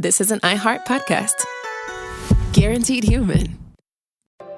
this is an iHeart podcast. Guaranteed human.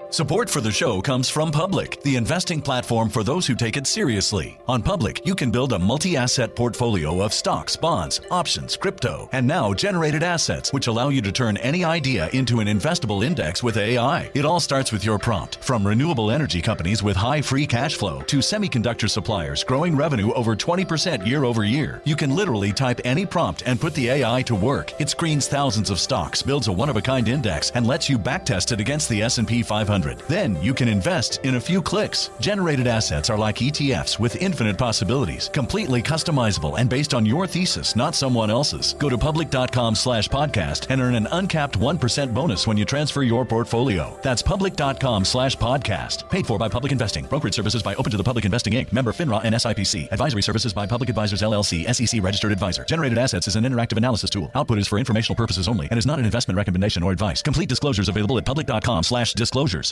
Support for the show comes from Public, the investing platform for those who take it seriously. On Public, you can build a multi-asset portfolio of stocks, bonds, options, crypto, and now generated assets, which allow you to turn any idea into an investable index with AI. It all starts with your prompt. From renewable energy companies with high free cash flow to semiconductor suppliers growing revenue over 20% year over year, you can literally type any prompt and put the AI to work. It screens thousands of stocks, builds a one-of-a-kind index, and lets you backtest it against the S&P 500. Then you can invest in a few clicks. Generated assets are like ETFs with infinite possibilities, completely customizable and based on your thesis, not someone else's. Go to public.com/podcast and earn an uncapped 1% bonus when you transfer your portfolio. That's public.com/podcast. Paid for by Public Investing. Brokerage services by Open to the Public Investing Inc. Member FINRA and SIPC. Advisory services by Public Advisors LLC, SEC registered advisor. Generated assets is an interactive analysis tool. Output is for informational purposes only and is not an investment recommendation or advice. Complete disclosures available at public.com/disclosures.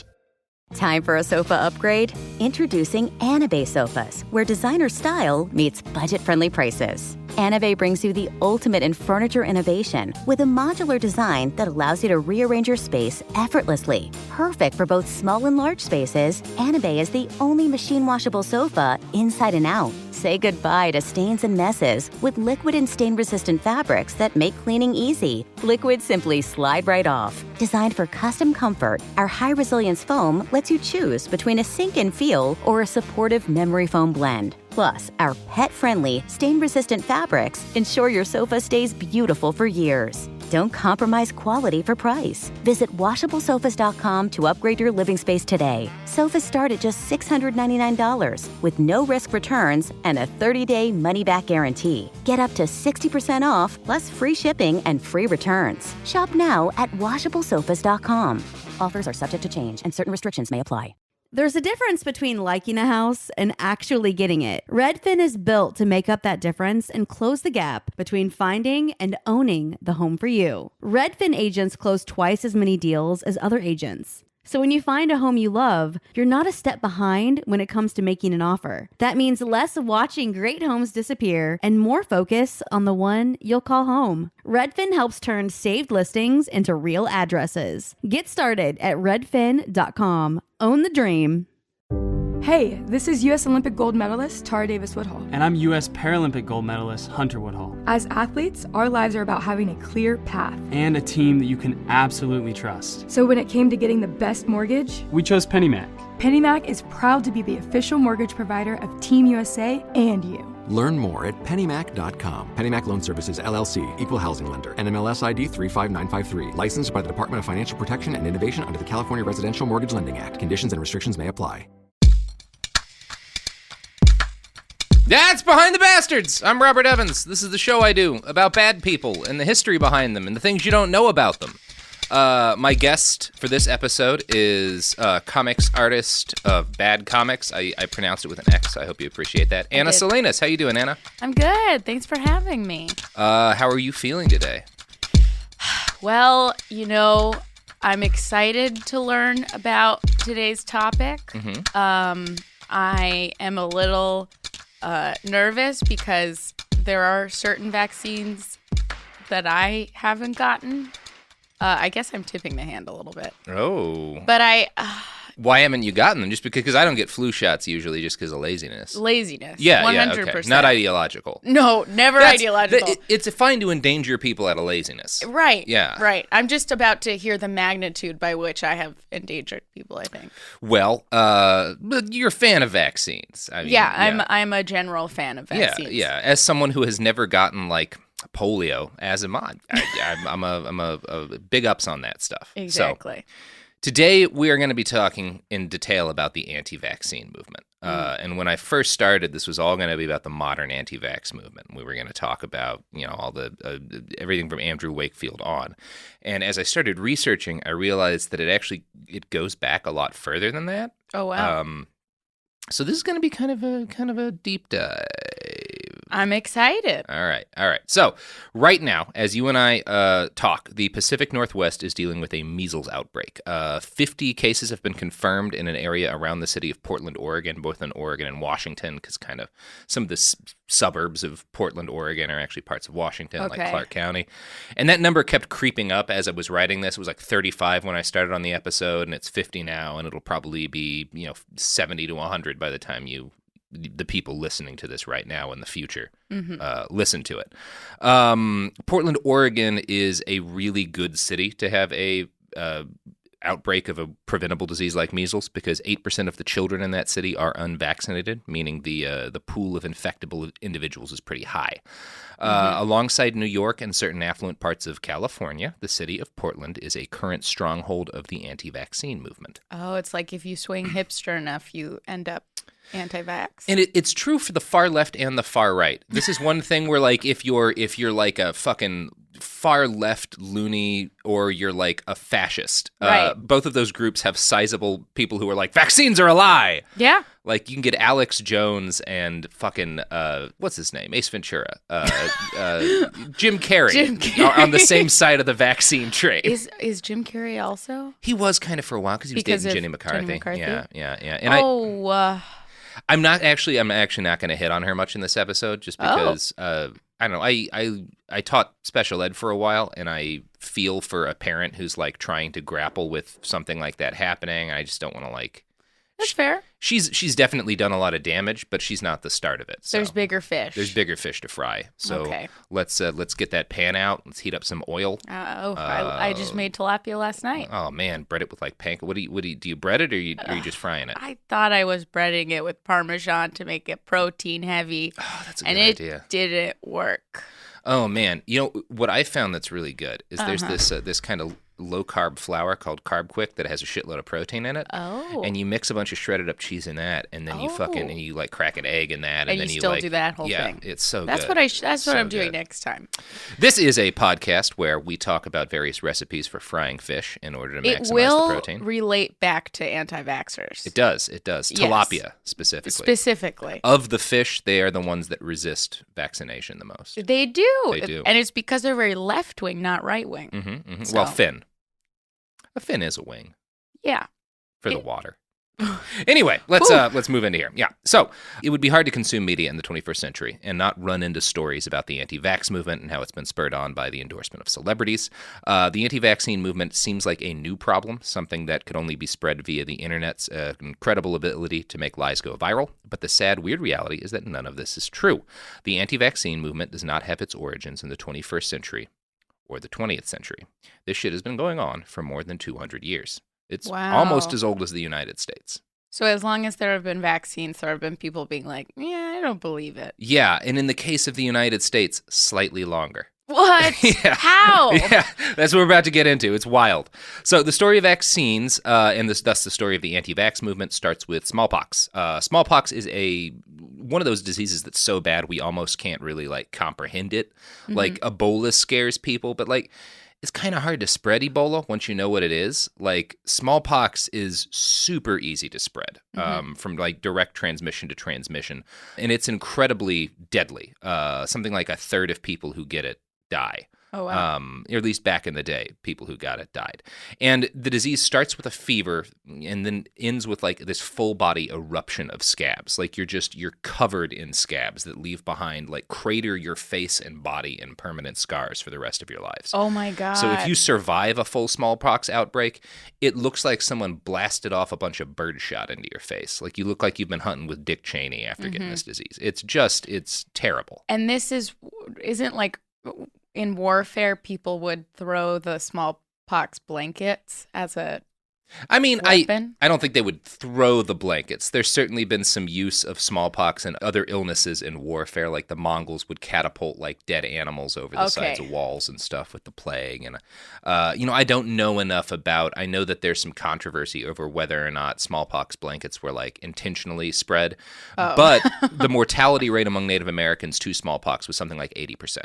Time for a sofa upgrade? Introducing Anna sofas, where designer style meets budget-friendly prices. Anna brings you the ultimate in furniture innovation with a modular design that allows you to rearrange your space effortlessly. Perfect for both small and large spaces, Anna is the only machine-washable sofa inside and out. Say goodbye to stains and messes with liquid and stain-resistant fabrics that make cleaning easy. Liquids simply slide right off. Designed for custom comfort, our high-resilience foam lets you choose between a sink-in feel or a supportive memory foam blend. Plus, our pet-friendly, stain-resistant fabrics ensure your sofa stays beautiful for years. Don't compromise quality for price. Visit washablesofas.com to upgrade your living space today. Sofas start at just $699 with no-risk returns and a 30-day money-back guarantee. Get up to 60% off, plus free shipping and free returns. Shop now at washablesofas.com. Offers are subject to change and certain restrictions may apply. There's a difference between liking a house and actually getting it. Redfin is built to make up that difference and close the gap between finding and owning the home for you. Redfin agents close twice as many deals as other agents. So when you find a home you love, you're not a step behind when it comes to making an offer. That means less watching great homes disappear and more focus on the one you'll call home. Redfin helps turn saved listings into real addresses. Get started at redfin.com. Own the dream. Hey, this is U.S. Olympic gold medalist Tara Davis-Woodhull. And I'm U.S. Paralympic gold medalist Hunter Woodhull. As athletes, our lives are about having a clear path. And a team that you can absolutely trust. So when it came to getting the best mortgage, we chose PennyMac. PennyMac is proud to be the official mortgage provider of Team USA and you. Learn more at pennymac.com. PennyMac Loan Services, LLC, Equal Housing Lender, NMLS ID 35953. Licensed by the Department of Financial Protection and Innovation under the California Residential Mortgage Lending Act. Conditions and restrictions may apply. That's Behind the Bastards. I'm Robert Evans. This is the show I do about bad people and the history behind them and the things you don't know about them. My guest for this episode is comics artist of Bad Comics. I pronounced it with an X. I hope you appreciate that. Anna Salinas. How you doing, Anna? I'm good. Thanks for having me. How are you feeling today? Well, I'm excited to learn about today's topic. Mm-hmm. I am a little nervous because there are certain vaccines that I haven't gotten. I guess I'm tipping the hand a little bit. Oh. But why haven't you gotten them? Just because I don't get flu shots usually just because of laziness. Laziness. Yeah, 100%. Yeah, okay. Not ideological. No, never ideological. It's fine to endanger people out of laziness. Right. Yeah. Right. I'm just about to hear the magnitude by which I have endangered people, I think. Well, you're a fan of vaccines. I mean, I'm a general fan of vaccines. Yeah. As someone who has never gotten, polio, as am I. I'm a big ups on that stuff. Exactly. So, today, we are going to be talking in detail about the anti-vaccine movement. And when I first started, this was all going to be about the modern anti-vax movement. We were going to talk about, all the everything from Andrew Wakefield on. And as I started researching, I realized that it goes back a lot further than that. Oh, wow. So this is going to be kind of a deep dive. I'm excited. All right. So right now, as you and I talk, the Pacific Northwest is dealing with a measles outbreak. 50 cases have been confirmed in an area around the city of Portland, Oregon, both in Oregon and Washington, because kind of some of the suburbs of Portland, Oregon are actually parts of Washington, like Clark County. And that number kept creeping up as I was writing this. It was like 35 when I started on the episode, and it's 50 now, and it'll probably be 70 to 100 by the time the people listening to this right now in the future listen to it. Portland, Oregon is a really good city to have a outbreak of a preventable disease like measles, because 8% of the children in that city are unvaccinated, meaning the pool of infectable individuals is pretty high. Alongside New York and certain affluent parts of California, the city of Portland is a current stronghold of the anti-vaccine movement. Oh, it's like if you swing hipster enough, you end up anti-vax. And it's true for the far left and the far right. This is one thing where, like, if you're like a fucking far left loony or you're like a fascist, both of those groups have sizable people who are like, vaccines are a lie. Yeah. Like, you can get Alex Jones and fucking what's his name, Ace Ventura, Jim Carrey, on the same side of the vaccine train. Is Jim Carrey also? He was kind of for a while because he was dating Jenny McCarthy. Yeah. And I'm actually not going to hit on her much in this episode, just because I don't know. I taught special ed for a while, and I feel for a parent who's like trying to grapple with something like that happening. I just don't want to like. That's fair. She's definitely done a lot of damage, but she's not the start of it. So there's bigger fish. There's bigger fish to fry. So let's get that pan out. Let's heat up some oil. I just made tilapia last night. Oh man, bread it with like panko. What do you bread it, or are you just frying it? I thought I was breading it with Parmesan to make it protein heavy. Oh, that's a good idea. And it didn't work. Oh man, what I found that's really good is there's this kind of low carb flour called Carb Quick that has a shitload of protein in it. Oh. And you mix a bunch of shredded up cheese in that, and then you like crack an egg in that, and then you still like do that whole thing. Yeah, it's so that's good. That's what I'm doing next time. This is a podcast where we talk about various recipes for frying fish in order to maximize the protein. It will relate back to anti-vaxxers. It does. Tilapia specifically. Of the fish, they are the ones that resist vaccination the most. They do. They do. And it's because they're very left-wing, not right-wing. Mm-hmm. So. Well, fin. A fin is a wing. Yeah. For the water. Anyway, let's move into here. Yeah. So it would be hard to consume media in the 21st century and not run into stories about the anti-vax movement and how it's been spurred on by the endorsement of celebrities. The anti-vaccine movement seems like a new problem, something that could only be spread via the internet's incredible ability to make lies go viral. But the sad, weird reality is that none of this is true. The anti-vaccine movement does not have its origins in the 21st century or the 20th century. This shit has been going on for more than 200 years. It's almost as old as the United States. So as long as there have been vaccines, there have been people being like, yeah, I don't believe it. Yeah, and in the case of the United States, slightly longer. What? Yeah. How? Yeah, that's what we're about to get into. It's wild. So the story of vaccines, and thus the story of the anti-vax movement, starts with smallpox. Smallpox is one of those diseases that's so bad we almost can't really like comprehend it. Mm-hmm. Like Ebola scares people, but like it's kind of hard to spread Ebola once you know what it is. Like smallpox is super easy to spread from like direct transmission to transmission, and it's incredibly deadly. Something like a third of people who get it die. Oh, wow. Or at least back in the day, people who got it died. And the disease starts with a fever and then ends with like this full body eruption of scabs. Like you're covered in scabs that leave behind, like crater your face and body in permanent scars for the rest of your lives. Oh my God. So if you survive a full smallpox outbreak, it looks like someone blasted off a bunch of birdshot into your face. Like you look like you've been hunting with Dick Cheney after getting this disease. It's terrible. And this isn't like in warfare, people would throw the smallpox blankets as a weapon? I don't think they would throw the blankets. There's certainly been some use of smallpox and other illnesses in warfare, like the Mongols would catapult like dead animals over the sides of walls and stuff with the plague. And I don't know enough about. I know that there's some controversy over whether or not smallpox blankets were like intentionally spread, but the mortality rate among Native Americans to smallpox was something like 80%.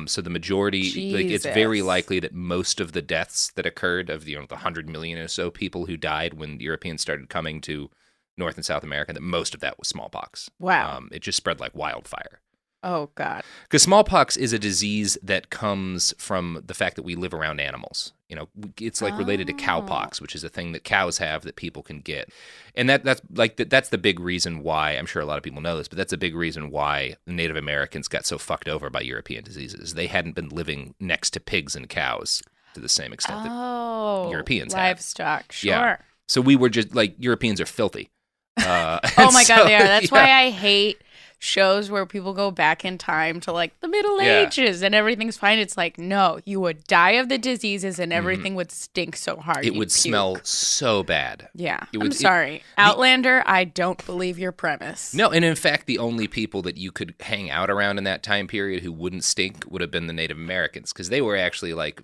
So the majority, like it's very likely that most of the deaths that occurred of the 100 million or so people who died when Europeans started coming to North and South America, that most of that was smallpox. Wow. It just spread like wildfire. Oh, God. Because smallpox is a disease that comes from the fact that we live around animals. You know, it's like related to cowpox, which is a thing that cows have that people can get. And that's the big reason why, I'm sure a lot of people know this, but that's a big reason why Native Americans got so fucked over by European diseases. They hadn't been living next to pigs and cows to the same extent that Europeans livestock, have. sure. Yeah. So we were just like, Europeans are filthy. Oh my God, they are. That's why I hate shows where people go back in time to like the Middle Ages and everything's fine. It's like, no, you would die of the diseases and everything would stink so hard. It would smell so bad. Yeah. I'm sorry. Outlander, I don't believe your premise. No, and in fact, the only people that you could hang out around in that time period who wouldn't stink would have been the Native Americans, because they were actually like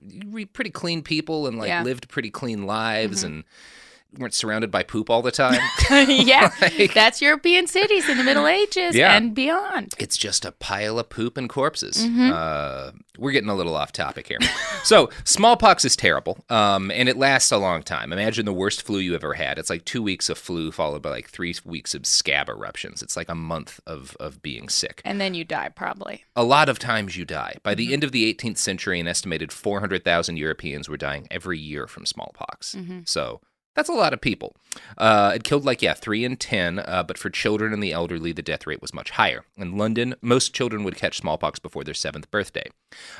pretty clean people and like lived pretty clean lives and weren't surrounded by poop all the time. Yeah, that's European cities in the Middle Ages and beyond. It's just a pile of poop and corpses. We're getting a little off topic here. So smallpox is terrible, and it lasts a long time. Imagine the worst flu you ever had. It's like 2 weeks of flu followed by like 3 weeks of scab eruptions. It's like a month of being sick. And then you die, probably. A lot of times you die. By the end of the 18th century, an estimated 400,000 Europeans were dying every year from smallpox. So that's a lot of people. It killed 3 in 10, but for children and the elderly, the death rate was much higher. In London, most children would catch smallpox before their 7th birthday.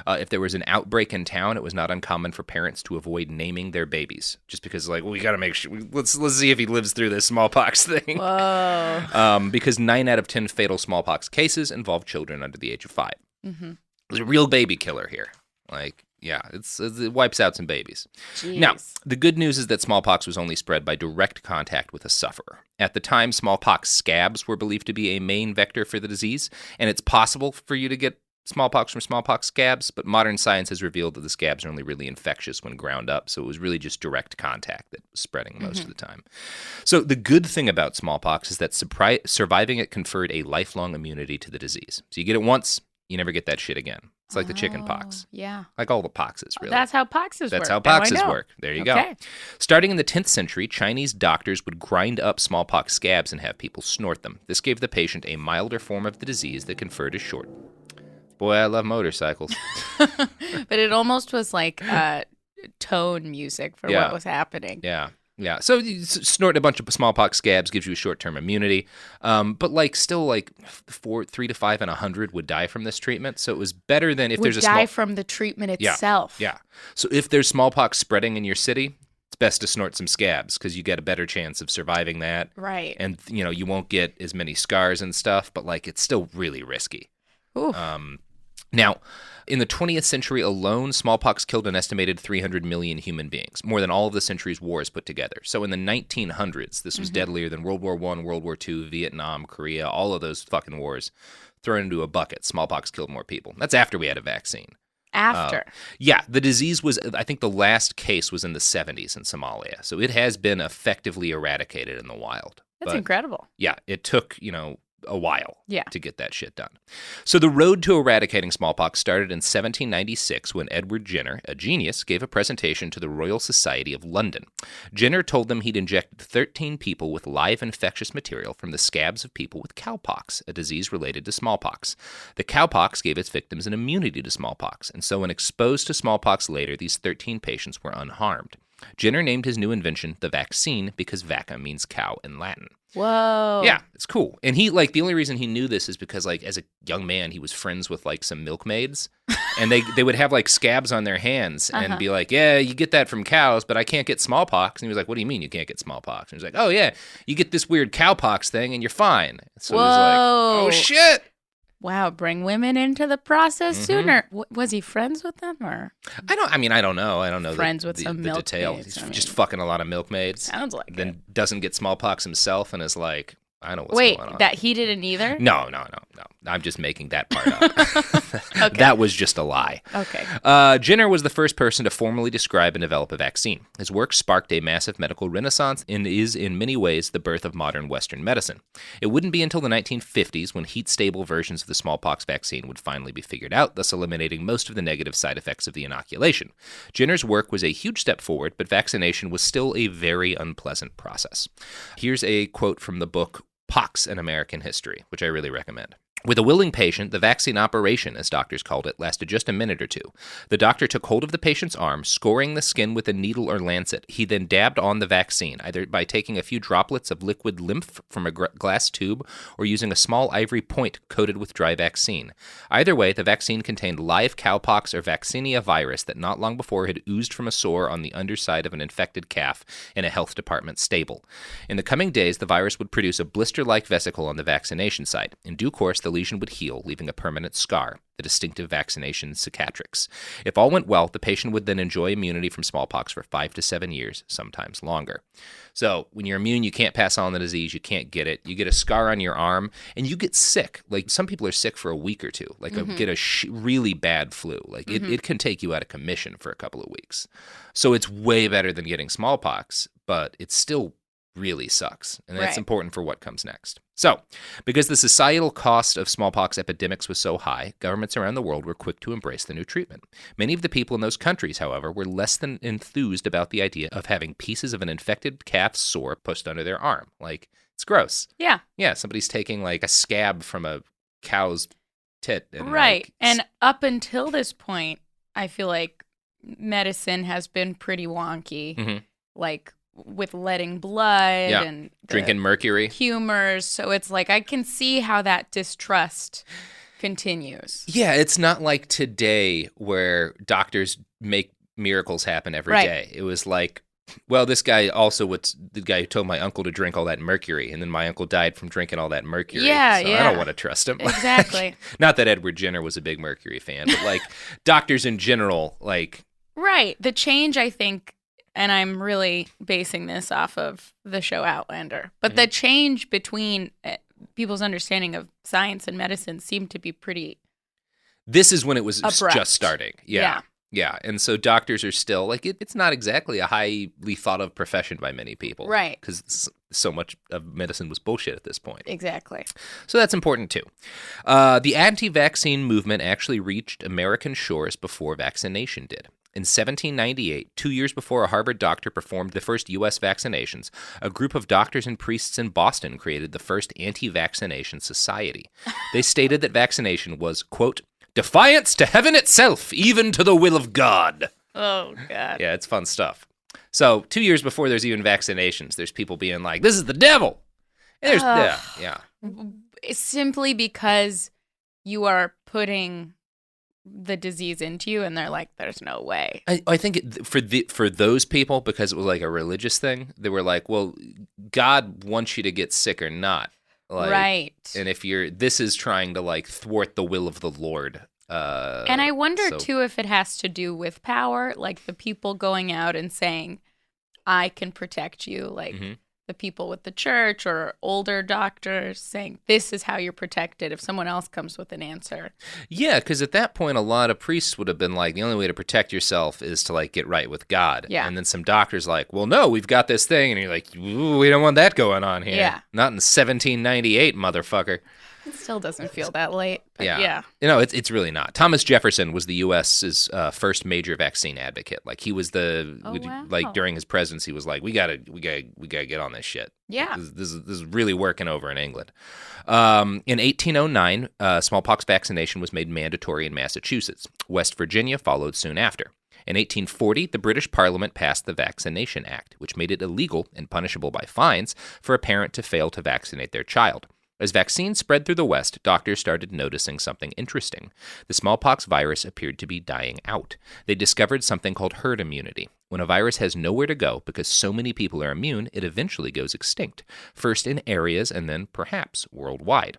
If there was an outbreak in town, it was not uncommon for parents to avoid naming their babies, just because, we got to make sure, let's see if he lives through this smallpox thing. Whoa. Because 9 out of 10 fatal smallpox cases involve children under the age of 5. There's a real baby killer here. Yeah, it wipes out some babies. Jeez. Now, the good news is that smallpox was only spread by direct contact with a sufferer. At the time, smallpox scabs were believed to be a main vector for the disease, and it's possible for you to get smallpox from smallpox scabs, but modern science has revealed that the scabs are only really infectious when ground up, so it was really just direct contact that was spreading most of the time. So the good thing about smallpox is that surviving it conferred a lifelong immunity to the disease. So you get it once, you never get that shit again. It's like the chicken pox. Yeah. Like all the poxes, really. That's how poxes work. That's how poxes work. There you go. Starting in the 10th century, Chinese doctors would grind up smallpox scabs and have people snort them. This gave the patient a milder form of the disease that conferred a short. Boy, I love motorcycles. But it almost was like tone music for what was happening. Yeah. Yeah, so snorting a bunch of smallpox scabs gives you a short-term immunity, but still 3 to 5 in 100 would die from this treatment. So it was better than if there's a die from the treatment itself. Yeah. So if there's smallpox spreading in your city, it's best to snort some scabs because you get a better chance of surviving that. Right. And you won't get as many scars and stuff, but it's still really risky. Ooh. Now, in the 20th century alone, smallpox killed an estimated 300 million human beings, more than all of the century's wars put together. So in the 1900s, this was deadlier than World War I, World War II, Vietnam, Korea, all of those fucking wars thrown into a bucket. Smallpox killed more people. That's after we had a vaccine. After. Yeah, the disease was, I think the last case was in the 70s in Somalia. So it has been effectively eradicated in the wild. That's incredible. Yeah, it took, a while to get that shit done. So the road to eradicating smallpox started in 1796 when Edward Jenner, a genius, gave a presentation to the Royal Society of London. Jenner told them he'd injected 13 people with live infectious material from the scabs of people with cowpox, a disease related to smallpox. The cowpox gave its victims an immunity to smallpox, and so when exposed to smallpox later, these 13 patients were unharmed. Jenner named his new invention the vaccine because vacca means cow in Latin. Whoa. Yeah, it's cool. And he, the only reason he knew this is because, as a young man, he was friends with, some milkmaids. And they would have, scabs on their hands and be like, yeah, you get that from cows, but I can't get smallpox. And he was like, what do you mean you can't get smallpox? And he was like, oh, yeah, you get this weird cowpox thing and you're fine. So he was like, oh, shit. Wow, bring women into the process sooner. Was he friends with them, or? I don't know. I don't know friends with some the detail. He's just fucking a lot of milkmaids. Sounds like then it. Doesn't get smallpox himself and is like, I don't know what's going on. Wait, that he didn't either? No. I'm just making that part up. Okay. That was just a lie. Okay. Jenner was the first person to formally describe and develop a vaccine. His work sparked a massive medical renaissance and is in many ways the birth of modern Western medicine. It wouldn't be until the 1950s when heat-stable versions of the smallpox vaccine would finally be figured out, thus eliminating most of the negative side effects of the inoculation. Jenner's work was a huge step forward, but vaccination was still a very unpleasant process. Here's a quote from the book Pox in American History, which I really recommend. With a willing patient, the vaccine operation, as doctors called it, lasted just a minute or two. The doctor took hold of the patient's arm, scoring the skin with a needle or lancet. He then dabbed on the vaccine, either by taking a few droplets of liquid lymph from a glass tube or using a small ivory point coated with dry vaccine. Either way, the vaccine contained live cowpox or vaccinia virus that not long before had oozed from a sore on the underside of an infected calf in a health department stable. In the coming days, the virus would produce a blister-like vesicle on the vaccination site. In due course, the lesion would heal, leaving a permanent scar, the distinctive vaccination cicatrix. If all went well, the patient would then enjoy immunity from smallpox for 5 to 7 years, sometimes longer. So when you're immune, you can't pass on the disease, you can't get it. You get a scar on your arm, and you get sick. Like, some people are sick for a week or two. Like, get a really bad flu. Like, it can take you out of commission for a couple of weeks. So it's way better than getting smallpox, but it's still really sucks, and that's important for what comes next. So, because the societal cost of smallpox epidemics was so high, governments around the world were quick to embrace the new treatment. Many of the people in those countries, however, were less than enthused about the idea of having pieces of an infected calf's sore pushed under their arm. Like, it's gross. Yeah. Yeah, somebody's taking, like, a scab from a cow's tit. And, right. like, and up until this point, I feel like medicine has been pretty wonky. Like, with letting blood and drinking mercury, humors. So it's like I can see how that distrust continues. Yeah, it's not like today where doctors make miracles happen every day. It was like, well, this guy also was the guy who told my uncle to drink all that mercury, and then my uncle died from drinking all that mercury. Yeah, so I don't want to trust him. Exactly. Not that Edward Jenner was a big mercury fan, but like doctors in general, like. Right. The change, I think, and I'm really basing this off of the show Outlander, but the change between people's understanding of science and medicine seemed to be pretty. This is when it was abrupt. Just starting. Yeah. And so doctors are still like, it's not exactly a highly thought of profession by many people. Right. Because so much of medicine was bullshit at this point. Exactly. So that's important too. The anti-vaccine movement actually reached American shores before vaccination did. In 1798, 2 years before a Harvard doctor performed the first U.S. vaccinations, a group of doctors and priests in Boston created the first anti-vaccination society. They stated that vaccination was, quote, defiance to heaven itself, even to the will of God. Oh, God. Yeah, it's fun stuff. So 2 years before there's even vaccinations, there's people being like, this is the devil. And there's, Simply because you are putting the disease into you, and they're like, there's no way. I think for those people, because it was like a religious thing, they were like, well, God wants you to get sick or not. Like, right. And if this is trying to like thwart the will of the Lord. And I wonder too if it has to do with power, like the people going out and saying, I can protect you, like the people with the church or older doctors saying, this is how you're protected if someone else comes with an answer. Yeah, because at that point, a lot of priests would have been like, the only way to protect yourself is to like get right with God. Yeah. And then some doctors like, well, no, we've got this thing. And you're like, we don't want that going on here. Yeah. Not in 1798, motherfucker. It still doesn't feel that late. But yeah. You know, it's really not. Thomas Jefferson was the U.S.'s first major vaccine advocate. Like he was like during his presidency was like, we gotta get on this shit. Yeah. This is really working over in England. In 1809, smallpox vaccination was made mandatory in Massachusetts. West Virginia followed soon after. In 1840, the British Parliament passed the Vaccination Act, which made it illegal and punishable by fines for a parent to fail to vaccinate their child. As vaccines spread through the West, doctors started noticing something interesting. The smallpox virus appeared to be dying out. They discovered something called herd immunity. When a virus has nowhere to go because so many people are immune, it eventually goes extinct, first in areas and then, perhaps, worldwide.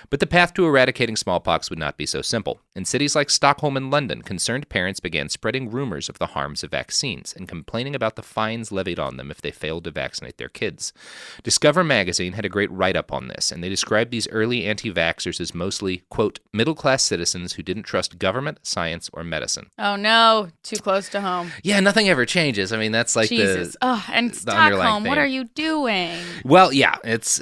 But the path to eradicating smallpox would not be so simple. In cities like Stockholm and London, concerned parents began spreading rumors of the harms of vaccines and complaining about the fines levied on them if they failed to vaccinate their kids. Discover magazine had a great write-up on this, and they described these early anti-vaxxers as mostly, quote, middle-class citizens who didn't trust government, science, or medicine. Oh, no. Too close to home. Yeah, nothing ever changes. I mean, that's like Jesus. And the Stockholm, what are you doing? Well, yeah, it's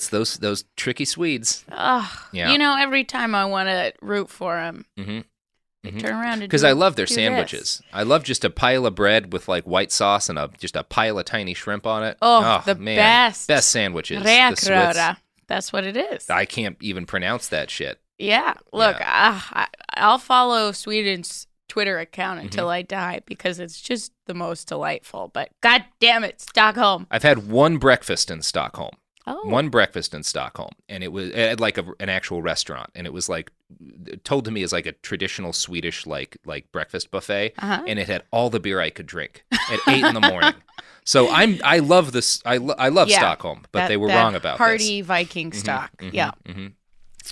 those tricky Swedes. Ugh. Yeah. You know, every time I want to root for them, they turn around and because I love their sandwiches. I love just a pile of bread with like white sauce and just a pile of tiny shrimp on it. Oh, the man. best sandwiches. Räkröra. That's what it is. I can't even pronounce that shit. Yeah. Look, I'll follow Sweden's Twitter account until I die because it's just the most delightful. But God damn it, Stockholm. I've had one breakfast in Stockholm. Oh. One breakfast in Stockholm, and it was at like an actual restaurant, and it was like told to me as like a traditional Swedish like breakfast buffet, and it had all the beer I could drink at 8 a.m. So I love this. I love Stockholm, but they were wrong about hearty this. Viking stock.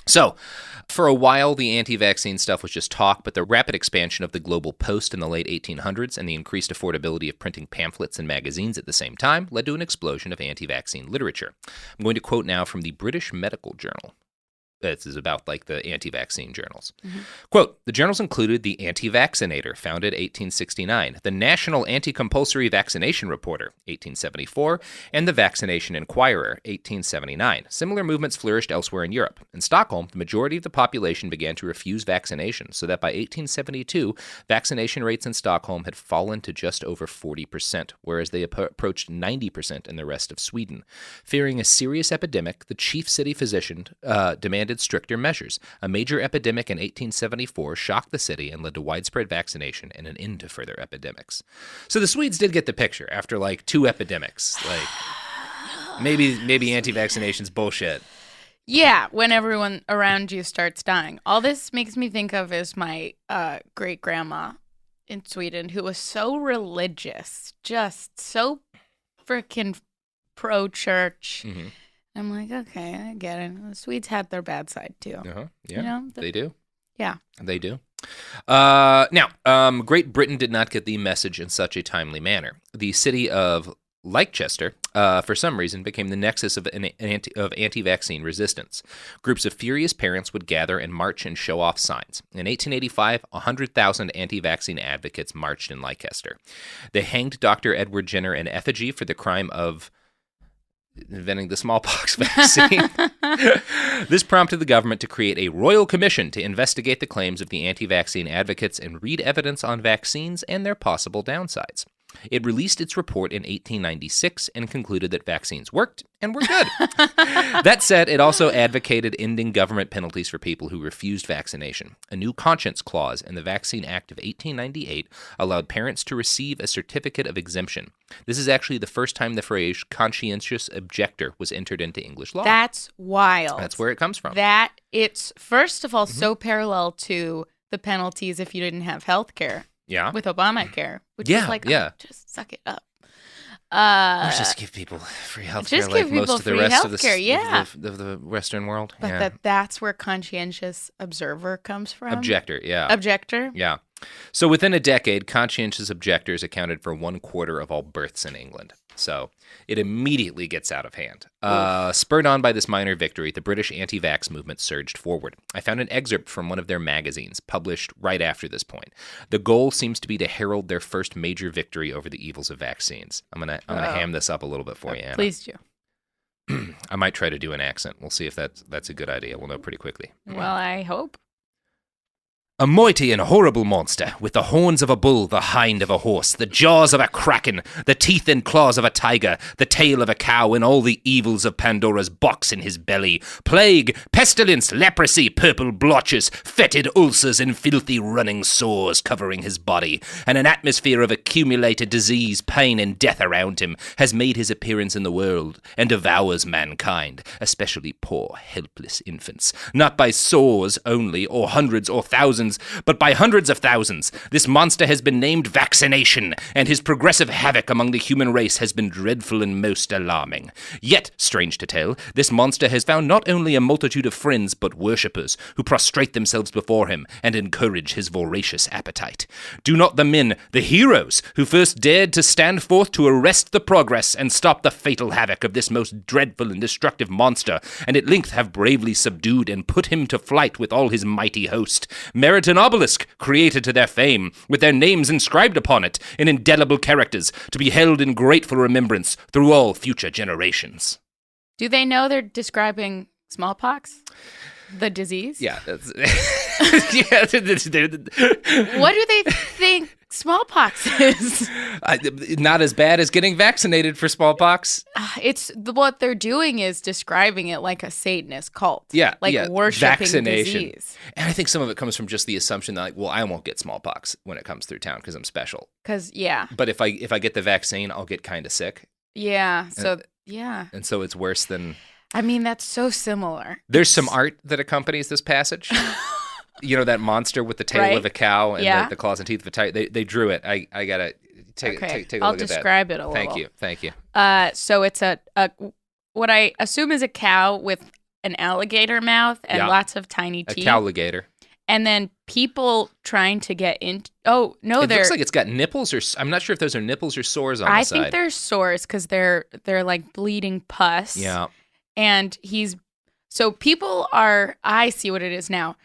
So, for a while, the anti-vaccine stuff was just talk, but the rapid expansion of the global post in the late 1800s and the increased affordability of printing pamphlets and magazines at the same time led to an explosion of anti-vaccine literature. I'm going to quote now from the British Medical Journal. This is about like the anti-vaccine journals. Quote, the journals included the Anti-Vaccinator, founded 1869, the National Anti-Compulsory Vaccination Reporter, 1874, and the Vaccination Inquirer, 1879. Similar movements flourished elsewhere in Europe. In Stockholm, the majority of the population began to refuse vaccination, so that by 1872, vaccination rates in Stockholm had fallen to just over 40%, whereas they approached 90% in the rest of Sweden. Fearing a serious epidemic, the chief city physician demanded stricter measures. A major epidemic in 1874 shocked the city and led to widespread vaccination and an end to further epidemics. So the Swedes did get the picture after like 2 epidemics. Like maybe anti-vaccination's bullshit. Yeah, when everyone around you starts dying. All this makes me think of is my great-grandma in Sweden who was so religious, just so freaking pro-church. I'm like, okay, I get it. The Swedes had their bad side, too. Yeah, you know, they do. Yeah. They do. Now, Great Britain did not get the message in such a timely manner. The city of Leicester, for some reason, became the nexus of anti-vaccine resistance. Groups of furious parents would gather and march and show off signs. In 1885, 100,000 anti-vaccine advocates marched in Leicester. They hanged Dr. Edward Jenner in effigy for the crime of inventing the smallpox vaccine. This prompted the government to create a royal commission to investigate the claims of the anti-vaccine advocates and read evidence on vaccines and their possible downsides. It released its report in 1896 and concluded that vaccines worked and were good. That said, it also advocated ending government penalties for people who refused vaccination. A new conscience clause in the Vaccine Act of 1898 allowed parents to receive a certificate of exemption. This is actually the first time the phrase conscientious objector was entered into English law. That's wild. That's where it comes from. That it's, first of all, so parallel to the penalties if you didn't have health care. Yeah. With Obamacare, which is like, just suck it up. Or just give people free health care like most of the rest of the Western world. But that's where conscientious observer comes from. Objector, yeah. Objector? Yeah. So within a decade, conscientious objectors accounted for 1/4 of all births in England. So it immediately gets out of hand. Spurred on by this minor victory, the British anti-vax movement surged forward. I found an excerpt from one of their magazines, published right after this point. The goal seems to be to herald their first major victory over the evils of vaccines. I'm gonna ham this up a little bit for you, Anna. Please do. I might try to do an accent. We'll see if that's a good idea. We'll know pretty quickly. Well, I hope. A mighty and horrible monster, with the horns of a bull, the hind of a horse, the jaws of a kraken, the teeth and claws of a tiger, the tail of a cow, and all the evils of Pandora's box in his belly. Plague, pestilence, leprosy, purple blotches, fetid ulcers, and filthy running sores covering his body. And an atmosphere of accumulated disease, pain, and death around him has made his appearance in the world, and devours mankind, especially poor, helpless infants. Not by sores only, or hundreds or thousands, but by hundreds of thousands. This monster has been named vaccination, and his progressive havoc among the human race has been dreadful and most alarming. Yet, strange to tell, this monster has found not only a multitude of friends, but worshippers, who prostrate themselves before him and encourage his voracious appetite. Do not the men, the heroes, who first dared to stand forth to arrest the progress and stop the fatal havoc of this most dreadful and destructive monster, and at length have bravely subdued and put him to flight with all his mighty host, merit an obelisk created to their fame, with their names inscribed upon it in indelible characters, to be held in grateful remembrance through all future generations. Do they know they're describing smallpox? The disease? Yeah. What do they think smallpox is. Not as bad as getting vaccinated for smallpox. What they're doing is describing it like a Satanist cult. Yeah, worshiping vaccination. disease. And I think some of it comes from just the assumption that, I won't get smallpox when it comes through town because I'm special. But if I get the vaccine, I'll get kind of sick. Yeah. And so it's worse than. I mean, that's so similar. There's some art that accompanies this passage. That monster with the tail of a cow and the claws and teeth of a tiger. They drew it. I gotta take a look at that. I'll describe it a little. Thank you. So it's a what I assume is a cow with an alligator mouth and lots of tiny teeth. A cowligator. And then people trying to get in. Oh no, it looks like it's got nipples, or I'm not sure if those are nipples or sores on the side. I think they're sores because they're like bleeding pus. Yeah. And people are. I see what it is now.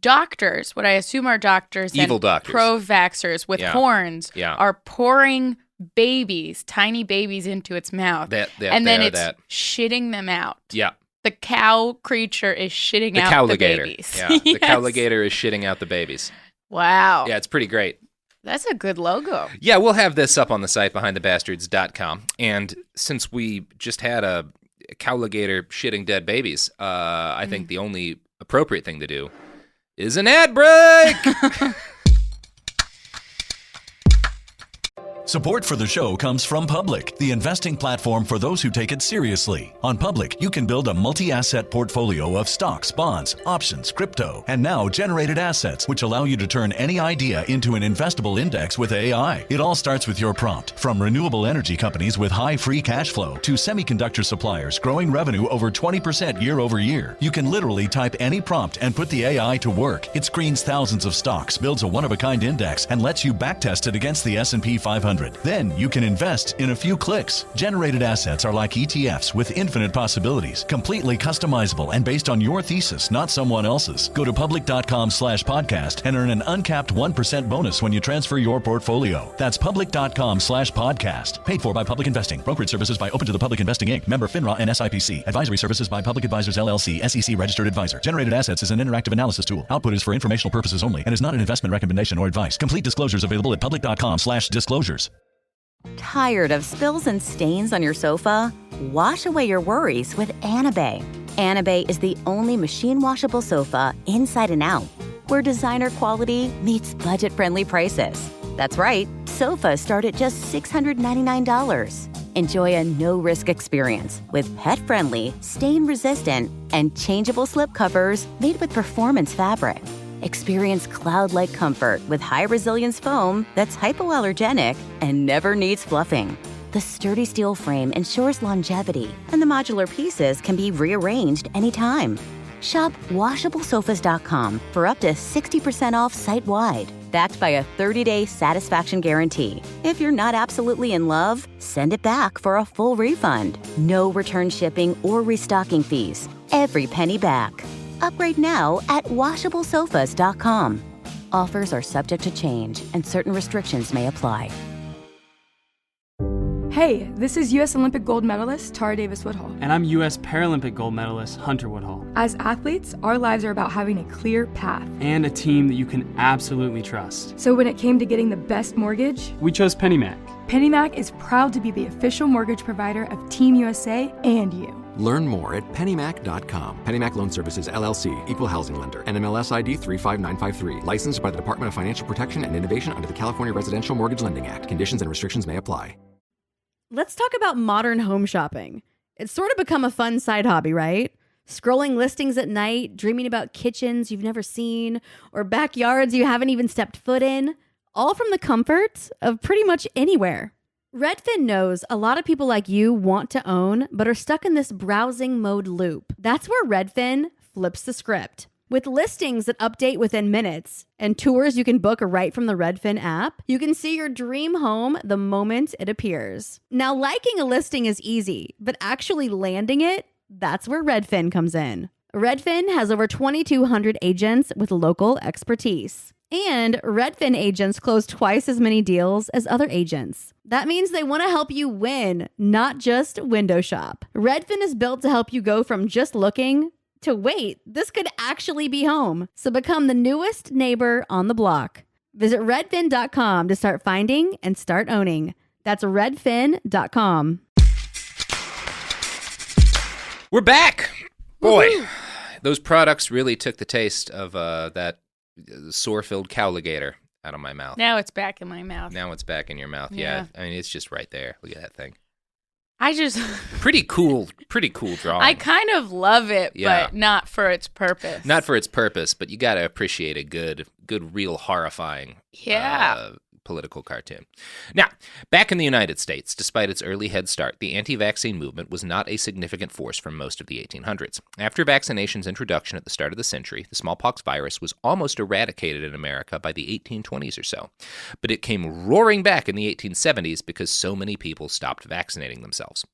Doctors, what I assume are doctors, evil doctors, pro-vaxxers with horns, are pouring tiny babies into its mouth, and then it's shitting them out. Yeah. The cow creature is shitting out the babies. Yeah, the cowligator is shitting out the babies. Wow. Yeah, it's pretty great. That's a good logo. Yeah, we'll have this up on the site behindthebastards.com. And since we just had a cowligator shitting dead babies, I think the only appropriate thing to do is an ad break. Support for the show comes from Public, the investing platform for those who take it seriously. On Public, you can build a multi-asset portfolio of stocks, bonds, options, crypto, and now generated assets, which allow you to turn any idea into an investable index with AI. It all starts with your prompt. From renewable energy companies with high free cash flow to semiconductor suppliers growing revenue over 20% year over year, you can literally type any prompt and put the AI to work. It screens thousands of stocks, builds a one-of-a-kind index, and lets you backtest it against the S&P 500. Then you can invest in a few clicks. Generated assets are like ETFs with infinite possibilities, completely customizable and based on your thesis, not someone else's. Go to public.com/podcast and earn an uncapped 1% bonus when you transfer your portfolio. That's public.com/podcast. Paid for by Public Investing. Brokerage services by Open to the Public Investing Inc. Member FINRA and SIPC. Advisory services by Public Advisors LLC, SEC registered advisor. Generated assets is an interactive analysis tool. Output is for informational purposes only and is not an investment recommendation or advice. Complete disclosures available at public.com/disclosures. Tired of spills and stains on your sofa? Wash away your worries with Anna Bay. Anna Bay is the only machine washable sofa inside and out, where designer quality meets budget-friendly prices. That's right, sofas start at just $699. Enjoy a no-risk experience with pet-friendly, stain-resistant, and changeable slip covers made with performance fabric. Experience cloud-like comfort with high-resilience foam that's hypoallergenic and never needs fluffing. The sturdy steel frame ensures longevity, and the modular pieces can be rearranged anytime. Shop WashableSofas.com for up to 60% off site-wide, backed by a 30-day satisfaction guarantee. If you're not absolutely in love, send it back for a full refund. No return shipping or restocking fees. Every penny back. Upgrade now at WashableSofas.com. Offers are subject to change, and certain restrictions may apply. Hey, this is U.S. Olympic gold medalist Tara Davis Woodhull. And I'm U.S. Paralympic gold medalist Hunter Woodhull. As athletes, our lives are about having a clear path. And a team that you can absolutely trust. So when it came to getting the best mortgage, we chose PennyMac. PennyMac is proud to be the official mortgage provider of Team USA and you. Learn more at pennymac.com. PennyMac Loan Services, LLC, Equal Housing Lender, NMLS ID 35953. Licensed by the Department of Financial Protection and Innovation under the California Residential Mortgage Lending Act. Conditions and restrictions may apply. Let's talk about modern home shopping. It's sort of become a fun side hobby, right? Scrolling listings at night, dreaming about kitchens you've never seen, or backyards you haven't even stepped foot in, all from the comfort of pretty much anywhere. Redfin knows a lot of people like you want to own, but are stuck in this browsing mode loop. That's where Redfin flips the script. With listings that update within minutes and tours you can book right from the Redfin app, you can see your dream home the moment it appears. Now, liking a listing is easy, but actually landing it, that's where Redfin comes in. Redfin has over 2,200 agents with local expertise. And Redfin agents close twice as many deals as other agents. That means they want to help you win, not just window shop. Redfin is built to help you go from just looking to wait, this could actually be home. So become the newest neighbor on the block. Visit redfin.com to start finding and start owning. That's redfin.com. We're back. Boy, those products really took the taste of that sore-filled cowligator out of my mouth. Now it's back in my mouth. Now it's back in your mouth. Yeah. I mean, it's just right there. Look at that thing. I just pretty cool drawing. I kind of love it, Yeah. but not for its purpose. Not for its purpose, but you got to appreciate a good, real horrifying political cartoon. Now, back in the United States, despite its early head start, the anti-vaccine movement was not a significant force for most of the 1800s. After vaccination's introduction at the start of the century, the smallpox virus was almost eradicated in America by the 1820s or so. But it came roaring back in the 1870s because so many people stopped vaccinating themselves.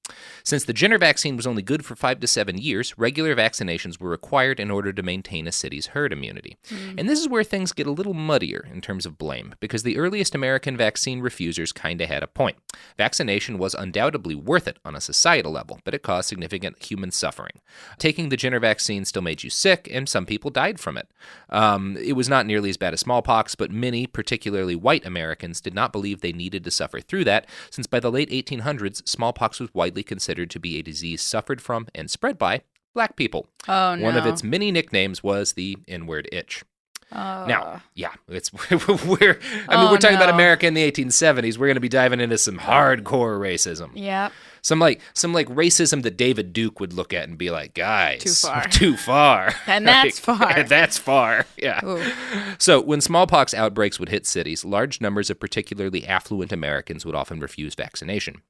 Since the Jenner vaccine was only good for 5 to 7 years, regular vaccinations were required in order to maintain a city's herd immunity. And this is where things get a little muddier in terms of blame, because the earliest American vaccine refusers kinda had a point. Vaccination was undoubtedly worth it on a societal level, but it caused significant human suffering. Taking the Jenner vaccine still made you sick, and some people died from it. It was not nearly as bad as smallpox, but many, particularly white Americans, did not believe they needed to suffer through that, since by the late 1800s, smallpox was widely considered to be a disease suffered from and spread by black people. Oh, no. One of its many nicknames was the N-word itch. Now, yeah, we're talking about America in the 1870s. We're going to be diving into some hardcore racism. Yep. Some racism that David Duke would look at and be like, guys, too far. And that's far. And that's far. Yeah. Ooh. So when smallpox outbreaks would hit cities, large numbers of particularly affluent Americans would often refuse vaccination.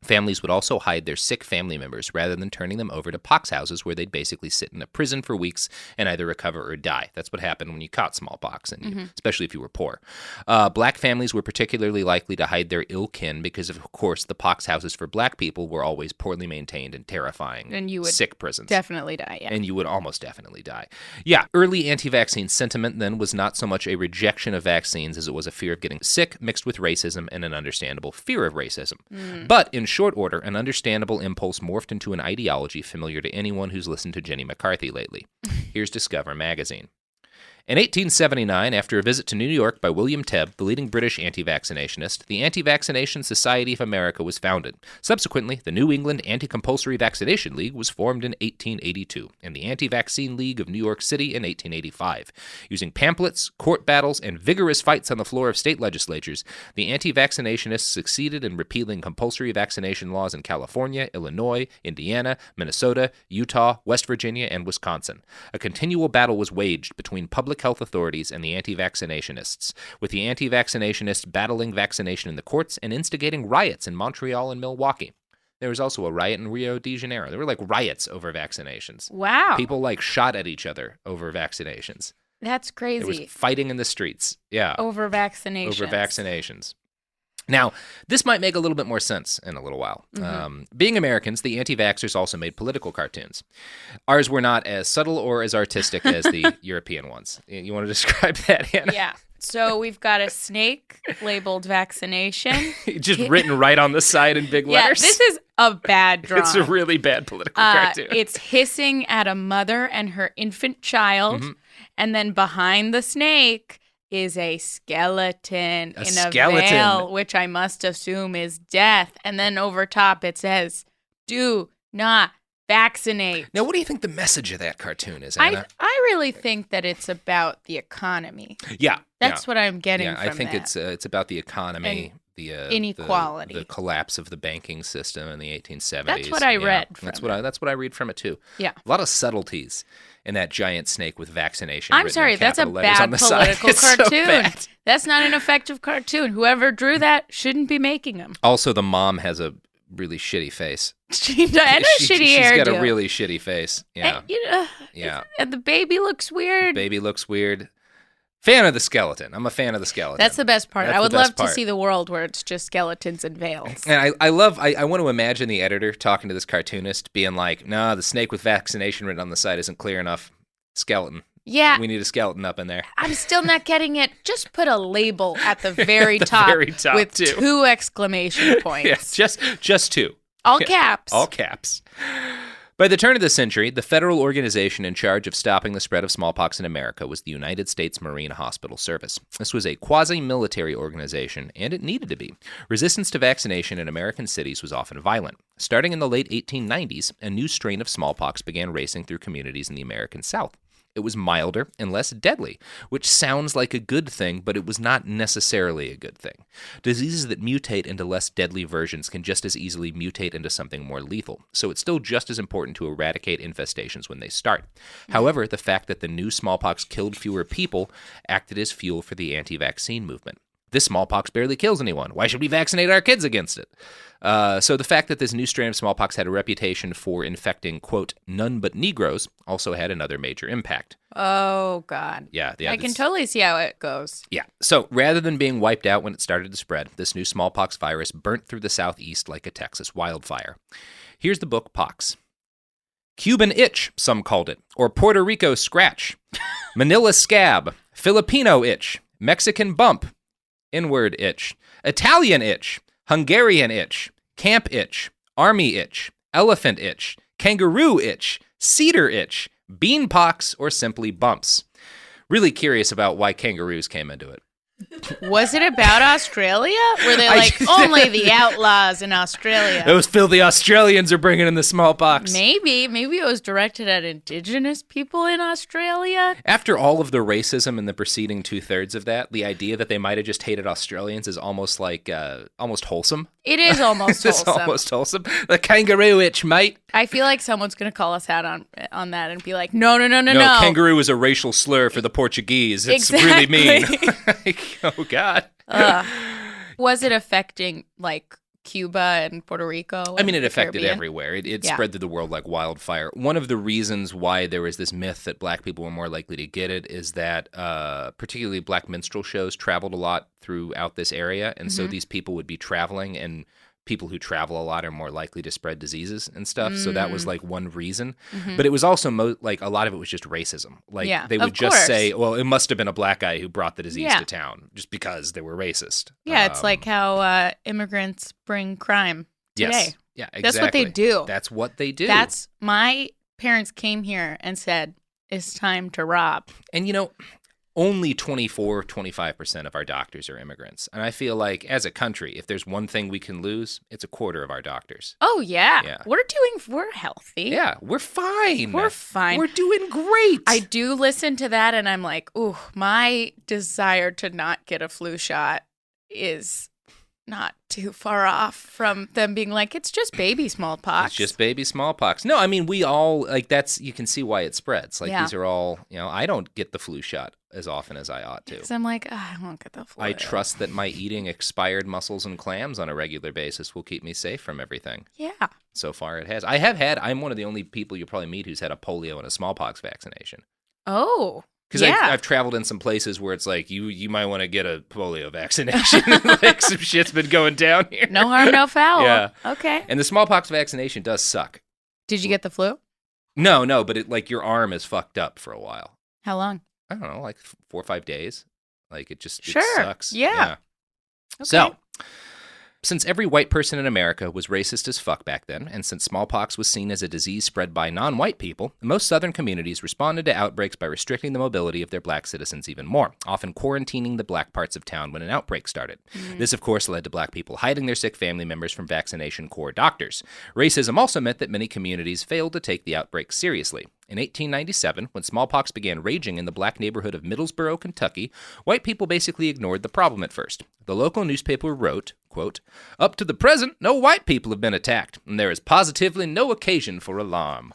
Families would also hide their sick family members rather than turning them over to pox houses where they'd basically sit in a prison for weeks and either recover or die. That's what happened when you caught smallpox, and especially if you were poor. Black families were particularly likely to hide their ill kin because, of course, the pox houses for black people were always poorly maintained and terrifying. And you would sick prisons. Definitely die, yeah. And you would almost definitely die. Yeah, early anti-vaccine sentiment then was not so much a rejection of vaccines as it was a fear of getting sick mixed with racism and an understandable fear of racism. But in short order, an understandable impulse morphed into an ideology familiar to anyone who's listened to Jenny McCarthy lately. Here's Discover magazine. In 1879, after a visit to New York by William Tebb, the leading British anti-vaccinationist, the Anti-Vaccination Society of America was founded. Subsequently, the New England Anti-Compulsory Vaccination League was formed in 1882, and the Anti-Vaccine League of New York City in 1885. Using pamphlets, court battles, and vigorous fights on the floor of state legislatures, the anti-vaccinationists succeeded in repealing compulsory vaccination laws in California, Illinois, Indiana, Minnesota, Utah, West Virginia, and Wisconsin. A continual battle was waged between public health authorities and the anti-vaccinationists, with the anti-vaccinationists battling vaccination in the courts and instigating riots in Montreal and Milwaukee. There was also a riot in Rio de Janeiro. There were riots over vaccinations. Wow. People shot at each other over vaccinations. That's crazy. There was fighting in the streets. Yeah. Over vaccinations. Now, this might make a little bit more sense in a little while. Being Americans, the anti-vaxxers also made political cartoons. Ours were not as subtle or as artistic as the European ones. You want to describe that, Anna? Yeah. So we've got a snake labeled vaccination. Just written right on the side in big letters. Yeah, this is a bad drawing. It's a really bad political cartoon. It's hissing at a mother and her infant child. And then behind the snake is a skeleton in a veil, which I must assume is death. And then over top it says, "Do not vaccinate." Now, what do you think the message of that cartoon is, Anna? I really think that it's about the economy. Yeah. That's what I'm getting from I think that. it's about the economy, And the inequality. the collapse of the banking system in the 1870s. That's what I read from That's what I read from it too. Yeah. A lot of subtleties in that giant snake with vaccination. I'm sorry, that's a bad political cartoon. So that's not an effective cartoon. Whoever drew that shouldn't be making them. Also, the mom has a really shitty face. She had a shitty hairdo. She's got a really shitty face. Yeah. And, and the baby looks weird. Fan of the skeleton. I'm a fan of the skeleton. That's the best part. I would love to see the world where it's just skeletons and veils. And I want to imagine the editor talking to this cartoonist being like, "No, the snake with vaccination written on the side isn't clear enough. Skeleton. Yeah. We need a skeleton up in there." I'm still not getting it. Just put a label at the very top with too. 2 exclamation points. Yeah, just 2. All caps. All caps. By the turn of the century, the federal organization in charge of stopping the spread of smallpox in America was the United States Marine Hospital Service. This was a quasi-military organization, and it needed to be. Resistance to vaccination in American cities was often violent. Starting in the late 1890s, a new strain of smallpox began racing through communities in the American South. It was milder and less deadly, which sounds like a good thing, but it was not necessarily a good thing. Diseases that mutate into less deadly versions can just as easily mutate into something more lethal, so it's still just as important to eradicate infestations when they start. However, the fact that the new smallpox killed fewer people acted as fuel for the anti-vaccine movement. This smallpox barely kills anyone. Why should we vaccinate our kids against it? So the fact that this new strain of smallpox had a reputation for infecting, quote, none but Negroes also had another major impact. Oh, God. Yeah. I can totally see how it goes. Yeah. So rather than being wiped out when it started to spread, this new smallpox virus burnt through the Southeast like a Texas wildfire. Here's the book Pox. Cuban itch, some called it, or Puerto Rico scratch, Manila scab, Filipino itch, Mexican bump, inward itch, Italian itch, Hungarian itch, camp itch, army itch, elephant itch, kangaroo itch, cedar itch, bean pox, or simply bumps. Really curious about why kangaroos came into it. Was it about Australia? Were they like, only the outlaws in Australia? Those filthy Australians are bringing in the smallpox. Maybe it was directed at indigenous people in Australia. After all of the racism in the preceding 2/3 of that, the idea that they might have just hated Australians is almost like, almost wholesome. It is almost It's wholesome. almost wholesome. The kangaroo itch, mate. I feel like someone's going to call us out on that and be like, no. No, kangaroo is a racial slur for the Portuguese. It's really mean. Oh, God. Was it affecting, like, Cuba and Puerto Rico? I mean, it the affected Caribbean? everywhere. It spread through the world like wildfire. One of the reasons why there was this myth that black people were more likely to get it is that particularly black minstrel shows traveled a lot throughout this area. And so these people would be traveling, and people who travel a lot are more likely to spread diseases and stuff. So that was like one reason. But it was also like a lot of it was just racism. Like they would just say, well, it must have been a black guy who brought the disease to town just because they were racist. Yeah, it's like how immigrants bring crime today. Yes. Yeah, exactly. That's what they do. That's what they do. That's my parents came here and said, it's time to rob. And, you know, only 25% of our doctors are immigrants. And I feel like as a country, if there's one thing we can lose, it's a quarter of our doctors. Oh, yeah. We're healthy. Yeah, we're fine. We're fine. We're doing great. I do listen to that and I'm like, ooh, my desire to not get a flu shot is not too far off from them being like, it's just baby smallpox. It's just baby smallpox. No, I mean, we all, like, you can see why it spreads. Like, these are all, I don't get the flu shot as often as I ought to. Because I'm like, I won't get the flu. I trust that my eating expired mussels and clams on a regular basis will keep me safe from everything. Yeah. So far it has. I'm one of the only people you'll probably meet who's had a polio and a smallpox vaccination. Oh. Because I've traveled in some places where it's like, you might want to get a polio vaccination. Like, some shit's been going down here. No harm, no foul. Yeah. Okay. And the smallpox vaccination does suck. Did you get the flu? No, but your arm is fucked up for a while. How long? I don't know, like 4 or 5 days. Like, it sucks. Yeah. Okay. So, since every white person in America was racist as fuck back then, and since smallpox was seen as a disease spread by non-white people, most southern communities responded to outbreaks by restricting the mobility of their black citizens even more, often quarantining the black parts of town when an outbreak started. This, of course, led to black people hiding their sick family members from vaccination corps doctors. Racism also meant that many communities failed to take the outbreak seriously. In 1897, when smallpox began raging in the black neighborhood of Middlesboro, Kentucky, white people basically ignored the problem at first. The local newspaper wrote, quote, "Up to the present, no white people have been attacked, and there is positively no occasion for alarm."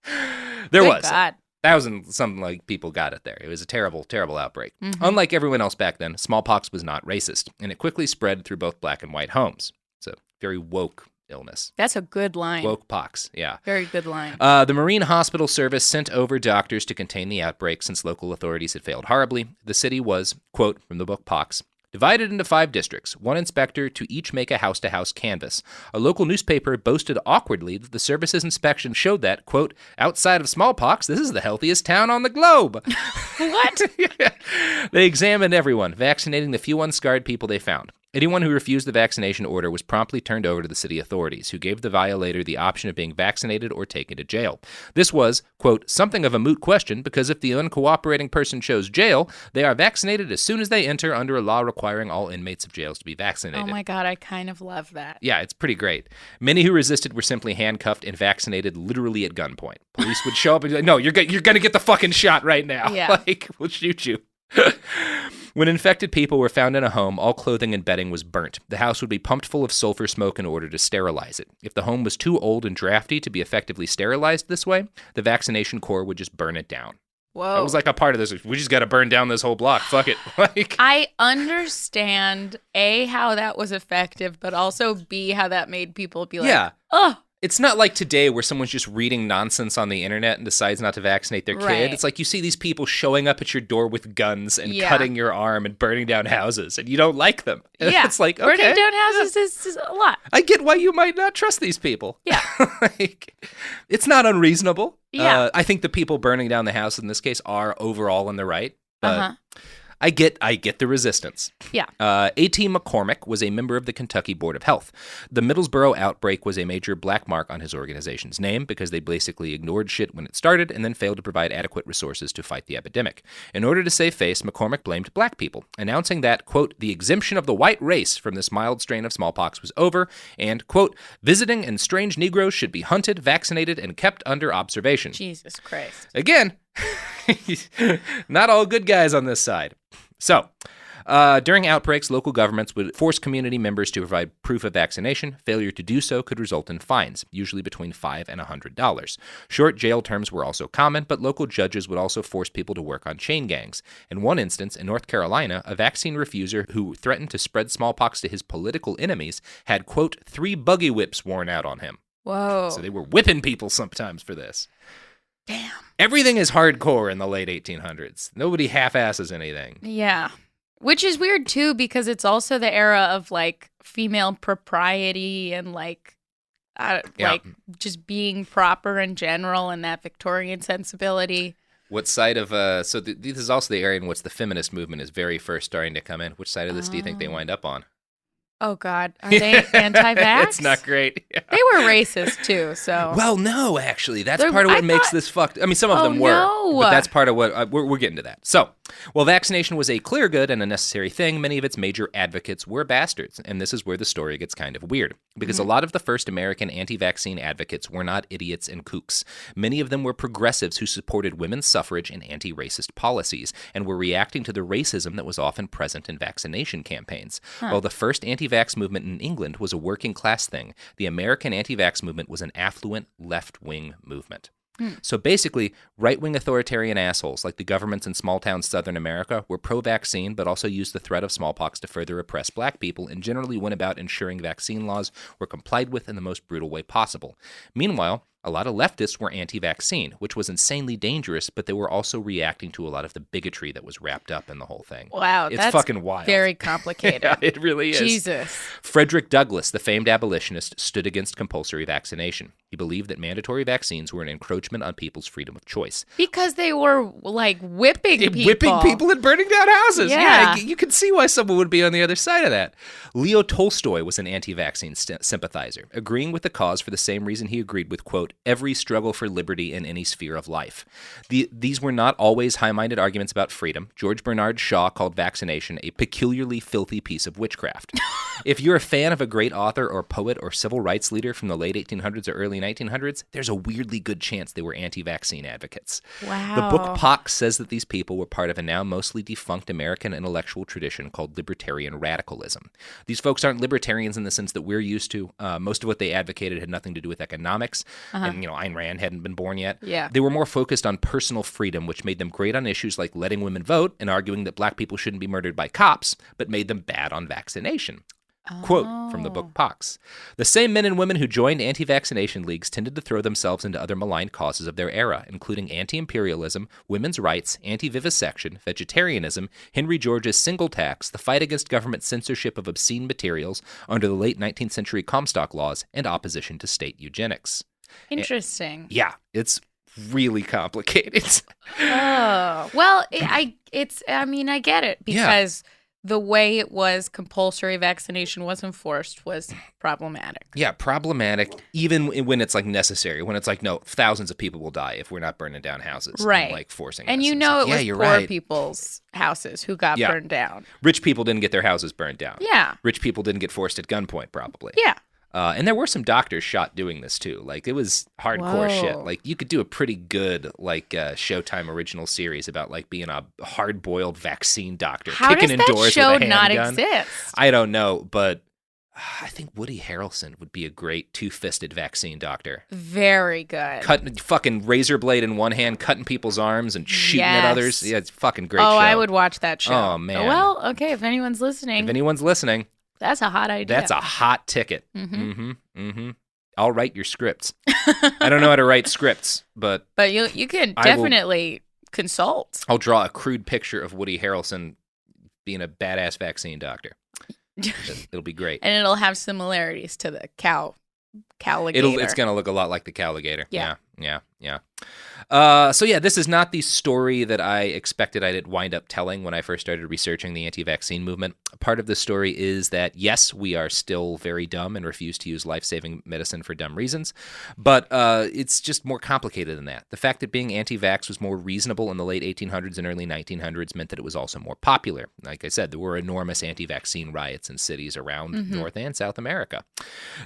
There Good was. God. 1,000-something like people got it there. It was a terrible, terrible outbreak. Unlike everyone else back then, smallpox was not racist, and it quickly spread through both black and white homes. It's a very woke illness. That's a good line. Woke pox, yeah. Very good line. The Marine Hospital Service sent over doctors to contain the outbreak since local authorities had failed horribly. The city was, quote from the book Pox, divided into 5 districts, one inspector to each make a house-to-house canvass. A local newspaper boasted awkwardly that the service's inspection showed that, quote, outside of smallpox, this is the healthiest town on the globe. What? They examined everyone, vaccinating the few unscarred people they found. Anyone who refused the vaccination order was promptly turned over to the city authorities, who gave the violator the option of being vaccinated or taken to jail. This was, quote, something of a moot question because if the uncooperating person chose jail, they are vaccinated as soon as they enter under a law requiring all inmates of jails to be vaccinated. Oh my God, I kind of love that. Yeah, it's pretty great. Many who resisted were simply handcuffed and vaccinated literally at gunpoint. Police would show up and be like, no, you're going to get the fucking shot right now. Yeah. Like, we'll shoot you. When infected people were found in a home, all clothing and bedding was burnt. The house would be pumped full of sulfur smoke in order to sterilize it. If the home was too old and drafty to be effectively sterilized this way, the vaccination corps would just burn it down. Whoa. That was like a part of this. We just got to burn down this whole block. Fuck it. Like, I understand, A, how that was effective, but also B, how that made people be like, yeah. oh. It's not like today where someone's just reading nonsense on the internet and decides not to vaccinate their kid. Right. It's like you see these people showing up at your door with guns and cutting your arm and burning down houses, and you don't like them. And Yeah. it's like, okay. Burning down houses is a lot. I get why you might not trust these people. Yeah. Like, it's not unreasonable. Yeah. I think the people burning down the house in this case are overall in the right. But Uh-huh. I get the resistance. Yeah. A.T. McCormick was a member of the Kentucky Board of Health. The Middlesboro outbreak was a major black mark on his organization's name because they basically ignored shit when it started and then failed to provide adequate resources to fight the epidemic. In order to save face, McCormick blamed black people, announcing that, quote, the exemption of the white race from this mild strain of smallpox was over, and, quote, visiting and strange Negroes should be hunted, vaccinated, and kept under observation. Jesus Christ. Again, not all good guys on this side. So, during outbreaks, local governments would force community members to provide proof of vaccination. Failure to do so could result in fines, usually between $5 and $100. Short jail terms were also common, but local judges would also force people to work on chain gangs. In one instance, in North Carolina, a vaccine refuser who threatened to spread smallpox to his political enemies had, quote, 3 buggy whips worn out on him. Whoa. So they were whipping people sometimes for this. Damn. Everything is hardcore in the late 1800s. Nobody half-asses anything. Yeah. Which is weird, too, because it's also the era of, like, female propriety and, like just being proper in general and that Victorian sensibility. What side of, this is also the area in which the feminist movement is very first starting to come in. Which side of this do you think they wind up on? Oh, God. Are they anti-vax? It's not great. Yeah. They were racist, too, so. Well, no, actually. That's part of what makes this fucked. I mean, some of them were. No. But that's part of what, we're getting to that. So, while vaccination was a clear good and a necessary thing, many of its major advocates were bastards. And this is where the story gets kind of weird. Because a lot of the first American anti-vaccine advocates were not idiots and kooks. Many of them were progressives who supported women's suffrage and anti-racist policies, and were reacting to the racism that was often present in vaccination campaigns. While the first anti-vax movement in England was a working class thing, the American anti-vax movement was an affluent left-wing movement. So basically, right-wing authoritarian assholes like the governments in small-town Southern America were pro-vaccine but also used the threat of smallpox to further oppress black people and generally went about ensuring vaccine laws were complied with in the most brutal way possible. Meanwhile, a lot of leftists were anti-vaccine, which was insanely dangerous, but they were also reacting to a lot of the bigotry that was wrapped up in the whole thing. Wow, it's that's fucking wild. Very complicated. Yeah, it really is. Jesus. Frederick Douglass, the famed abolitionist, stood against compulsory vaccination. He believed that mandatory vaccines were an encroachment on people's freedom of choice. Because they were, like, whipping people. Whipping people and burning down houses. Yeah. You can see why someone would be on the other side of that. Leo Tolstoy was an anti-vaccine sympathizer, agreeing with the cause for the same reason he agreed with, quote, every struggle for liberty in any sphere of life. These were not always high-minded arguments about freedom. George Bernard Shaw called vaccination a peculiarly filthy piece of witchcraft. If you're a fan of a great author or poet or civil rights leader from the late 1800s or early 1900s, there's a weirdly good chance they were anti-vaccine advocates. Wow. The book Pox says that these people were part of a now mostly defunct American intellectual tradition called libertarian radicalism. These folks aren't libertarians in the sense that we're used to. Most of what they advocated had nothing to do with economics, and Ayn Rand hadn't been born yet. Yeah. They were more focused on personal freedom, which made them great on issues like letting women vote and arguing that black people shouldn't be murdered by cops, but made them bad on vaccination. Quote from the book Pox. The same men and women who joined anti-vaccination leagues tended to throw themselves into other malign causes of their era, including anti-imperialism, women's rights, anti-vivisection, vegetarianism, Henry George's single tax, the fight against government censorship of obscene materials under the late 19th century Comstock laws, and opposition to state eugenics. Interesting. Yeah, it's really complicated. Oh, well, I get it because the way it was, compulsory vaccination was enforced, was problematic. Yeah, problematic, even when it's like necessary. When it's like, no, thousands of people will die if we're not burning down houses. Right. And, like forcing And this. you It's know like, it was you're poor right. people's houses who got burned down. Rich people didn't get their houses burned down. Yeah. Rich people didn't get forced at gunpoint, probably. Yeah. And there were some doctors shot doing this too. Like it was hardcore Whoa. shit. Like you could do a pretty good like Showtime original series about like being a hard-boiled vaccine doctor, How kicking does that indoors show with a not handgun. exist? I don't know, but I think Woody Harrelson would be a great two-fisted vaccine doctor. Very good. Cutting fucking razor blade in one hand, cutting people's arms and shooting at Yes. others. Yeah, it's a fucking great Oh, show. I would watch that show. Oh, man. Well, okay, if anyone's listening, If anyone's listening, that's a hot idea. that's a hot ticket. Mhm. I'll write your scripts. I don't know how to write scripts, but But you can I will- definitely consult. I'll draw a crude picture of Woody Harrelson being a badass vaccine doctor. It'll be great. And it'll have similarities to the cowligator. It's going to look a lot like the cowligator. Yeah. Yeah. So yeah, this is not the story that I expected I'd wind up telling when I first started researching the anti-vaccine movement. Part of the story is that, yes, we are still very dumb and refuse to use life-saving medicine for dumb reasons, but it's just more complicated than that. The fact that being anti-vax was more reasonable in the late 1800s and early 1900s meant that it was also more popular. Like I said, there were enormous anti-vaccine riots in cities around North and South America.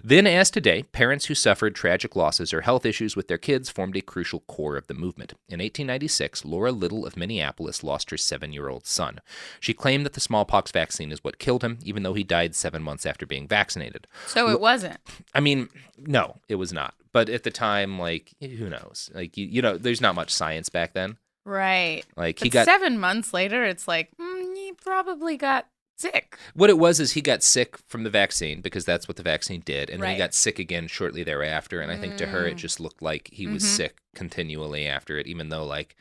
Then, as today, parents who suffered tragic losses or health issues with their kids formed a crucial core of the movement. In 1896, Laura Little of Minneapolis lost her 7-year-old son. She claimed that the smallpox vaccine is what killed him, even though he died 7 months after being vaccinated. So it wasn't. I mean, no, it was not. But at the time, like, who knows? Like, you know, there's not much science back then. Right. Like, But he got 7 months later, it's like, he probably got sick. What it was is he got sick from the vaccine because that's what the vaccine did. And then he Right. got sick again shortly thereafter. And I think to her, it just looked like he was sick continually after it, even though, like,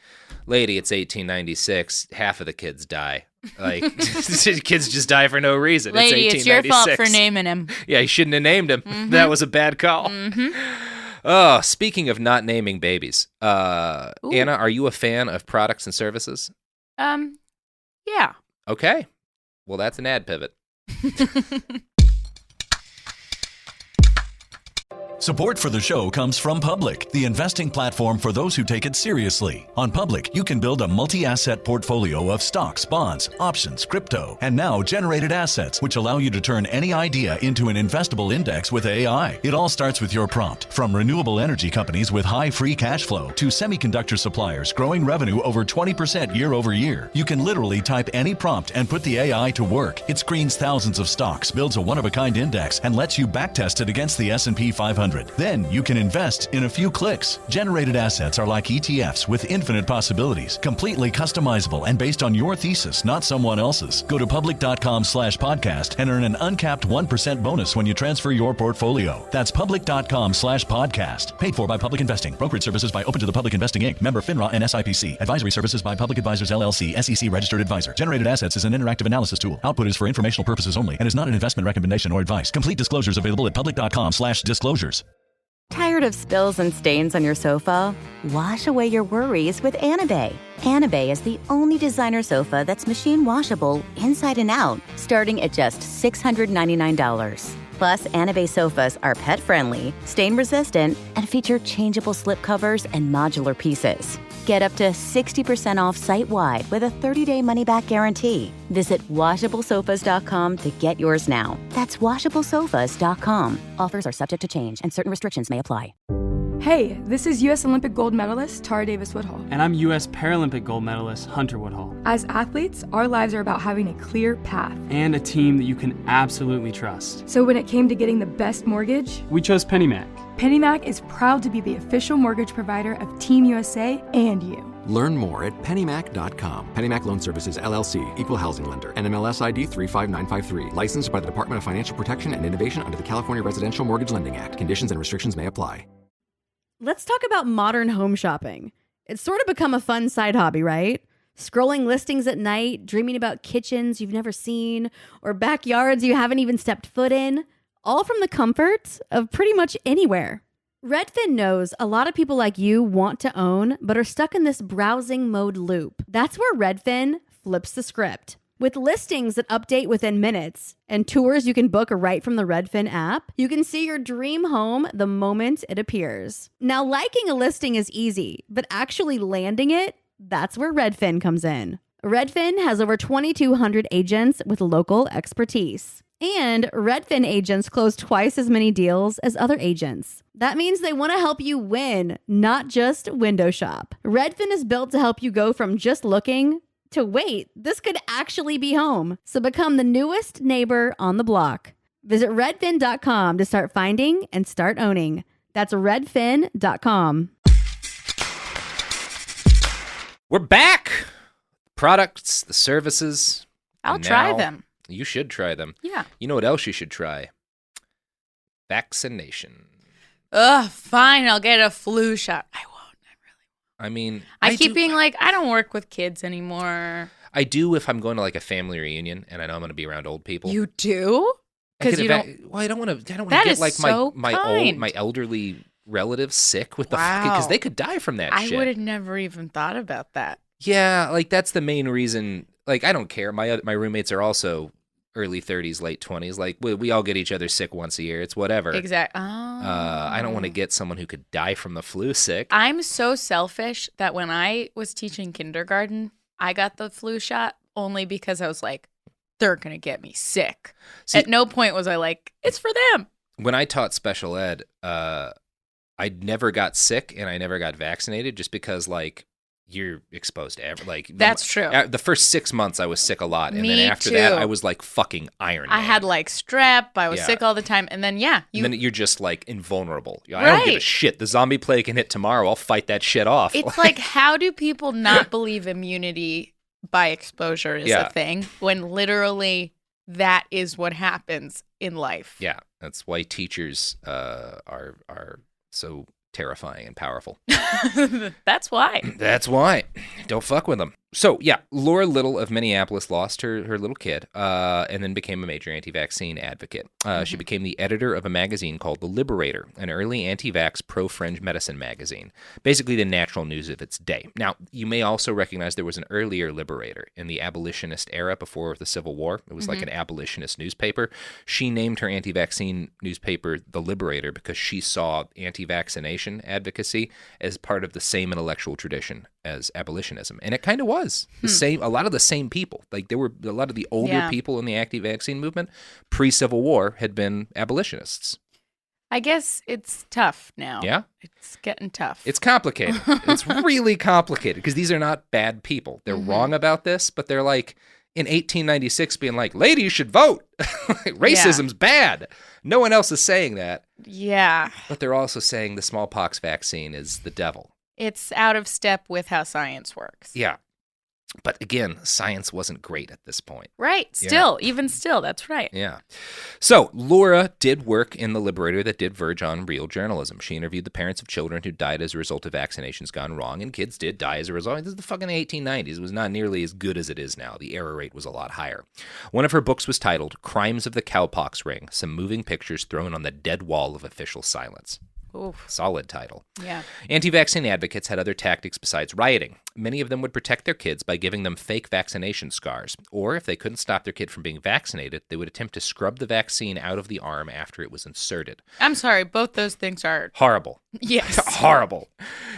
lady, it's 1896. Half of the kids die. Like, kids just die for no reason. Lady, it's it's your fault 1896. for naming him. Yeah, he shouldn't have named him. That was a bad call. Oh, speaking of not naming babies, Anna, are you a fan of products and services? Yeah. Okay. Well, that's an ad pivot. Support for the show comes from Public, the investing platform for those who take it seriously. On Public, you can build a multi-asset portfolio of stocks, bonds, options, crypto, and now generated assets, which allow you to turn any idea into an investable index with AI. It all starts with your prompt. From renewable energy companies with high free cash flow to semiconductor suppliers growing revenue over 20% year over year, you can literally type any prompt and put the AI to work. It screens thousands of stocks, builds a one-of-a-kind index, and lets you backtest it against the S&P 500. Then you can invest in a few clicks. Generated assets are like ETFs with infinite possibilities, completely customizable and based on your thesis, not someone else's. Go to public.com/podcast and earn an uncapped 1% bonus when you transfer your portfolio. That's public.com/podcast. Paid for by Public Investing. Brokerage services by Open to the Public Investing Inc. Member FINRA and SIPC. Advisory services by Public Advisors LLC, SEC registered advisor. Generated assets is an interactive analysis tool. Output is for informational purposes only and is not an investment recommendation or advice. Complete disclosures available at public.com/disclosures. Tired of spills and stains on your sofa? Wash away your worries with Anna. Anna is the only designer sofa that's machine washable inside and out, starting at just $699. Plus, Anna sofas are pet-friendly, stain-resistant, and feature changeable slip covers and modular pieces. Get up to 60% off site-wide with a 30-day money-back guarantee. Visit washablesofas.com to get yours now. That's washablesofas.com. Offers are subject to change and certain restrictions may apply. Hey, this is U.S. Olympic gold medalist Tara Davis Woodhull. And I'm U.S. Paralympic gold medalist Hunter Woodhull. As athletes, our lives are about having a clear path. And a team that you can absolutely trust. So when it came to getting the best mortgage, We chose PennyMac. PennyMac is proud to be the official mortgage provider of Team USA and you. Learn more at pennymac.com. PennyMac Loan Services, LLC, Equal Housing Lender, NMLS ID 35953. Licensed by the Department of Financial Protection and Innovation under the California Residential Mortgage Lending Act. Conditions and restrictions may apply. Let's talk about modern home shopping. It's sort of become a fun side hobby, right? Scrolling listings at night, dreaming about kitchens you've never seen, or backyards you haven't even stepped foot in, all from the comfort of pretty much anywhere. Redfin knows a lot of people like you want to own, but are stuck in this browsing mode loop. That's where Redfin flips the script. With listings that update within minutes and tours you can book right from the Redfin app, you can see your dream home the moment it appears. Now, liking a listing is easy, but actually landing it, that's where Redfin comes in. Redfin has over 2,200 agents with local expertise. And Redfin agents close twice as many deals as other agents. That means they want to help you win, not just window shop. Redfin is built to help you go from just looking to wait, this could actually be home. So become the newest neighbor on the block. Visit redfin.com to start finding and start owning. That's redfin.com. We're back. Products, the services. I'll try them. You should try them. Yeah. You know what else you should try? Vaccination. Ugh, fine. I'll get a flu shot. I won't. I mean, I keep being like, I don't work with kids anymore. I do if I'm going to like a family reunion and I know I'm going to be around old people. You do? Because you don't. Well, I don't want to That get is like so my elderly relatives sick with the because they could die from that shit. I would have never even thought about that. Yeah, like that's the main reason. Like I don't care. My roommates are also early 30s, late 20s. Like we all get each other sick once a year. It's whatever. Exactly. Oh. I don't want to get someone who could die from the flu sick. I'm so selfish that when I was teaching kindergarten, I got the flu shot only because I was like, they're going to get me sick. See, at no point was I like, it's for them. When I taught special ed, I never got sick and I never got vaccinated just because like you're exposed to that's true. The first 6 months I was sick a lot, and Me then after too. that I was like fucking Iron Man. I had like strep. I was sick all the time, and then and then you're just like invulnerable. I Right. don't give a shit. The zombie plague can hit tomorrow. I'll fight that shit off. It's like how do people not believe immunity by exposure is a thing when literally that is what happens in life? Yeah, that's why teachers are so terrifying and powerful. That's why. That's why. Don't fuck with them. So, yeah, Laura Little of Minneapolis lost her little kid and then became a major anti-vaccine advocate. She became the editor of a magazine called The Liberator, an early anti-vax pro-fringe medicine magazine, basically the natural news of its day. Now, you may also recognize there was an earlier Liberator in the abolitionist era before the Civil War. It was like an abolitionist newspaper. She named her anti-vaccine newspaper The Liberator because she saw anti-vaccination advocacy as part of the same intellectual tradition as abolitionism. And it kind of was the same. A lot of the same people, like there were a lot of the older people in the anti-vaccine movement pre-Civil War had been abolitionists. I guess it's tough now. Yeah? It's getting tough. It's complicated. It's really complicated because these are not bad people. They're wrong about this, but they're like in 1896 being like, ladies should vote. Racism's bad. No one else is saying that. Yeah. But they're also saying the smallpox vaccine is the devil. It's out of step with how science works. Yeah. But again, science wasn't great at this point. Right. Still, even still, that's right. Yeah. So Laura did work in The Liberator that did verge on real journalism. She interviewed the parents of children who died as a result of vaccinations gone wrong, and kids did die as a result. This is the fucking 1890s. It was not nearly as good as it is now. The error rate was a lot higher. One of her books was titled Crimes of the Cowpox Ring, Some Moving Pictures Thrown on the Dead Wall of Official Silence. Oof. Solid title. Yeah. Anti-vaccine advocates had other tactics besides rioting. Many of them would protect their kids by giving them fake vaccination scars. Or if they couldn't stop their kid from being vaccinated, they would attempt to scrub the vaccine out of the arm after it was inserted. I'm sorry, both those things are horrible. Yes. Horrible.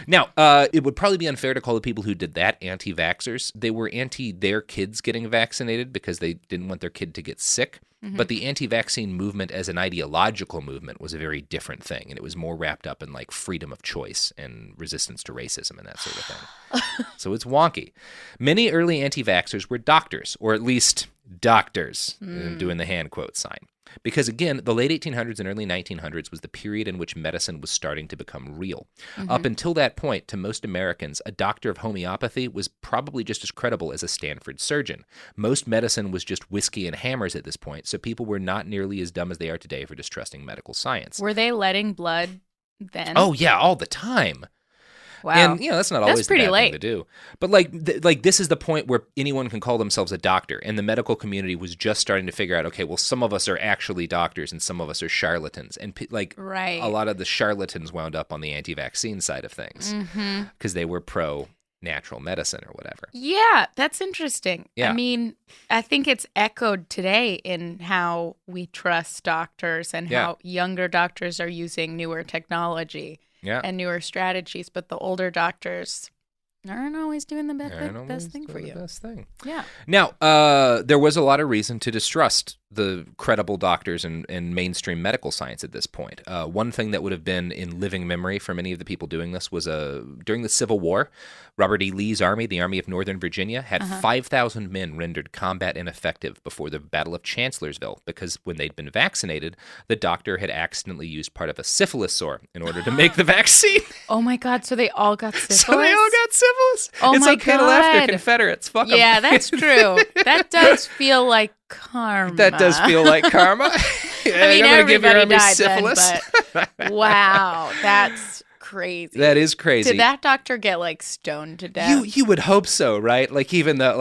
Now, it would probably be unfair to call the people who did that anti-vaxxers. They were anti their kids getting vaccinated because they didn't want their kid to get sick. But the anti-vaccine movement as an ideological movement was a very different thing, and it was more wrapped up in like freedom of choice and resistance to racism and that sort of thing. So it's wonky. Many early anti-vaxxers were doctors, or at least doctors, doing the hand quote sign. Because again, the late 1800s and early 1900s was the period in which medicine was starting to become real. Up until that point, to most Americans, a doctor of homeopathy was probably just as credible as a Stanford surgeon. Most medicine was just whiskey and hammers at this point, so people were not nearly as dumb as they are today for distrusting medical science. Were they letting blood then? Oh, yeah, all the time. Wow. And, you know, that's not always the pretty bad late. thing to do. But, like this is the point where anyone can call themselves a doctor, and the medical community was just starting to figure out, okay, well, some of us are actually doctors and some of us are charlatans. And, right. a lot of the charlatans wound up on the anti-vaccine side of things because they were pro natural medicine or whatever. Yeah, that's interesting. Yeah. I mean, I think it's echoed today in how we trust doctors and how younger doctors are using newer technology and newer strategies, but the older doctors aren't always doing the best thing for you. Best thing. Yeah. Now, there was a lot of reason to distrust the credible doctors and mainstream medical science at this point. One thing that would have been in living memory for many of the people doing this was during the Civil War, Robert E. Lee's army, the Army of Northern Virginia, had 5,000 men rendered combat ineffective before the Battle of Chancellorsville because when they'd been vaccinated, the doctor had accidentally used part of a syphilis sore in order to make the vaccine. Oh my God, so they all got syphilis? So they all got syphilis. Oh it's my okay God. to laugh, they're Confederates. Fuck 'em. Yeah, that's true. That does feel like karma. That does feel like karma. I mean, I'm gonna give your everybody army died syphilis. then, but wow, that's crazy. That is crazy. Did that doctor get like stoned to death? You would hope so, right? Like even though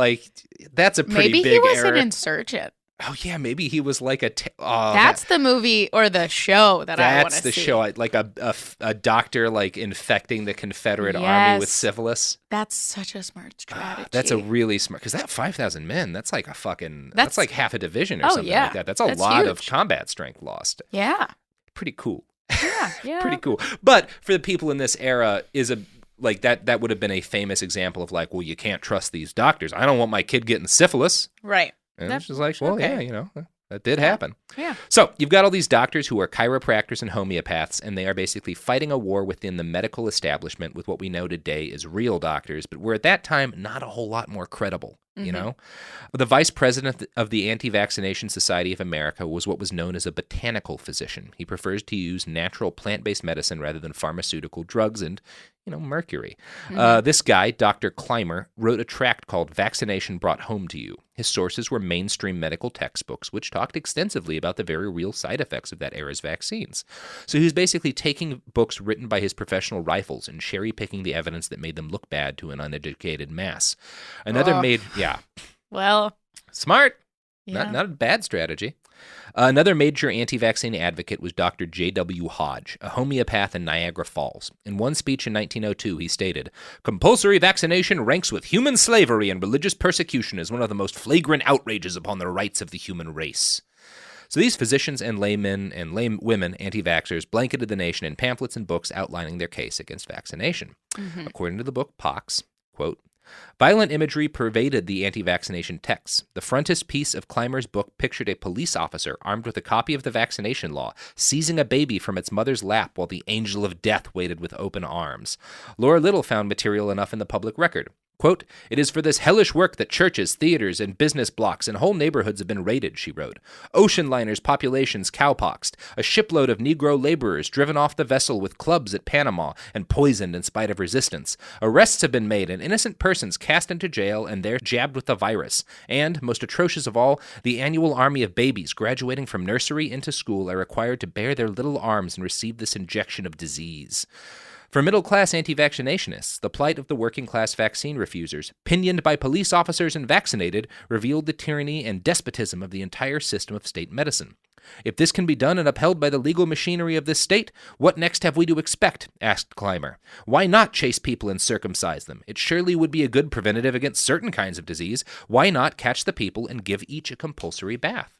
that's a pretty Maybe big he was error. an insurgent. Oh yeah, maybe he was like That's the movie or the show that I want to see. That's the show, like a doctor like infecting the Confederate army with syphilis. That's such a smart strategy. That's a really smart, because that 5,000 men, that's like that's like half a division or something like that. That's a lot of combat strength lost. Yeah. Pretty cool. Yeah. Pretty cool. But for the people in this era, that would have been a famous example of like, well, you can't trust these doctors. I don't want my kid getting syphilis. Right. And it's just like, well, yeah, that did happen. Yeah. So you've got all these doctors who are chiropractors and homeopaths, and they are basically fighting a war within the medical establishment with what we know today as real doctors, but were at that time not a whole lot more credible. You know, the vice president of the Anti-Vaccination Society of America was what was known as a botanical physician. He prefers to use natural plant-based medicine rather than pharmaceutical drugs and, mercury. This guy, Dr. Clymer, wrote a tract called Vaccination Brought Home to You. His sources were mainstream medical textbooks, which talked extensively about the very real side effects of that era's vaccines. So he was basically taking books written by his professional rivals and cherry-picking the evidence that made them look bad to an uneducated mass. Well, smart. Yeah. Not a bad strategy. Another major anti-vaccine advocate was Dr. J.W. Hodge, a homeopath in Niagara Falls. In one speech in 1902, he stated, "Compulsory vaccination ranks with human slavery and religious persecution as one of the most flagrant outrages upon the rights of the human race." So these physicians and laymen and lay women anti-vaxxers blanketed the nation in pamphlets and books outlining their case against vaccination. According to the book Pox, quote, "Violent imagery pervaded the anti-vaccination texts. The frontispiece of Clymer's book pictured a police officer armed with a copy of the vaccination law, seizing a baby from its mother's lap while the angel of death waited with open arms. Laura Little found material enough in the public record. Quote, "It is for this hellish work that churches, theaters, and business blocks and whole neighborhoods have been raided," she wrote. "Ocean liners' populations cowpoxed, a shipload of Negro laborers driven off the vessel with clubs at Panama and poisoned in spite of resistance. Arrests have been made and innocent persons cast into jail and there jabbed with the virus. And, most atrocious of all, the annual army of babies graduating from nursery into school are required to bare their little arms and receive this injection of disease." For middle-class anti-vaccinationists, the plight of the working-class vaccine refusers, pinioned by police officers and vaccinated, revealed the tyranny and despotism of the entire system of state medicine. "If this can be done and upheld by the legal machinery of this state, what next have we to expect?" asked Clymer. "Why not chase people and circumcise them? It surely would be a good preventative against certain kinds of disease. Why not catch the people and give each a compulsory bath?"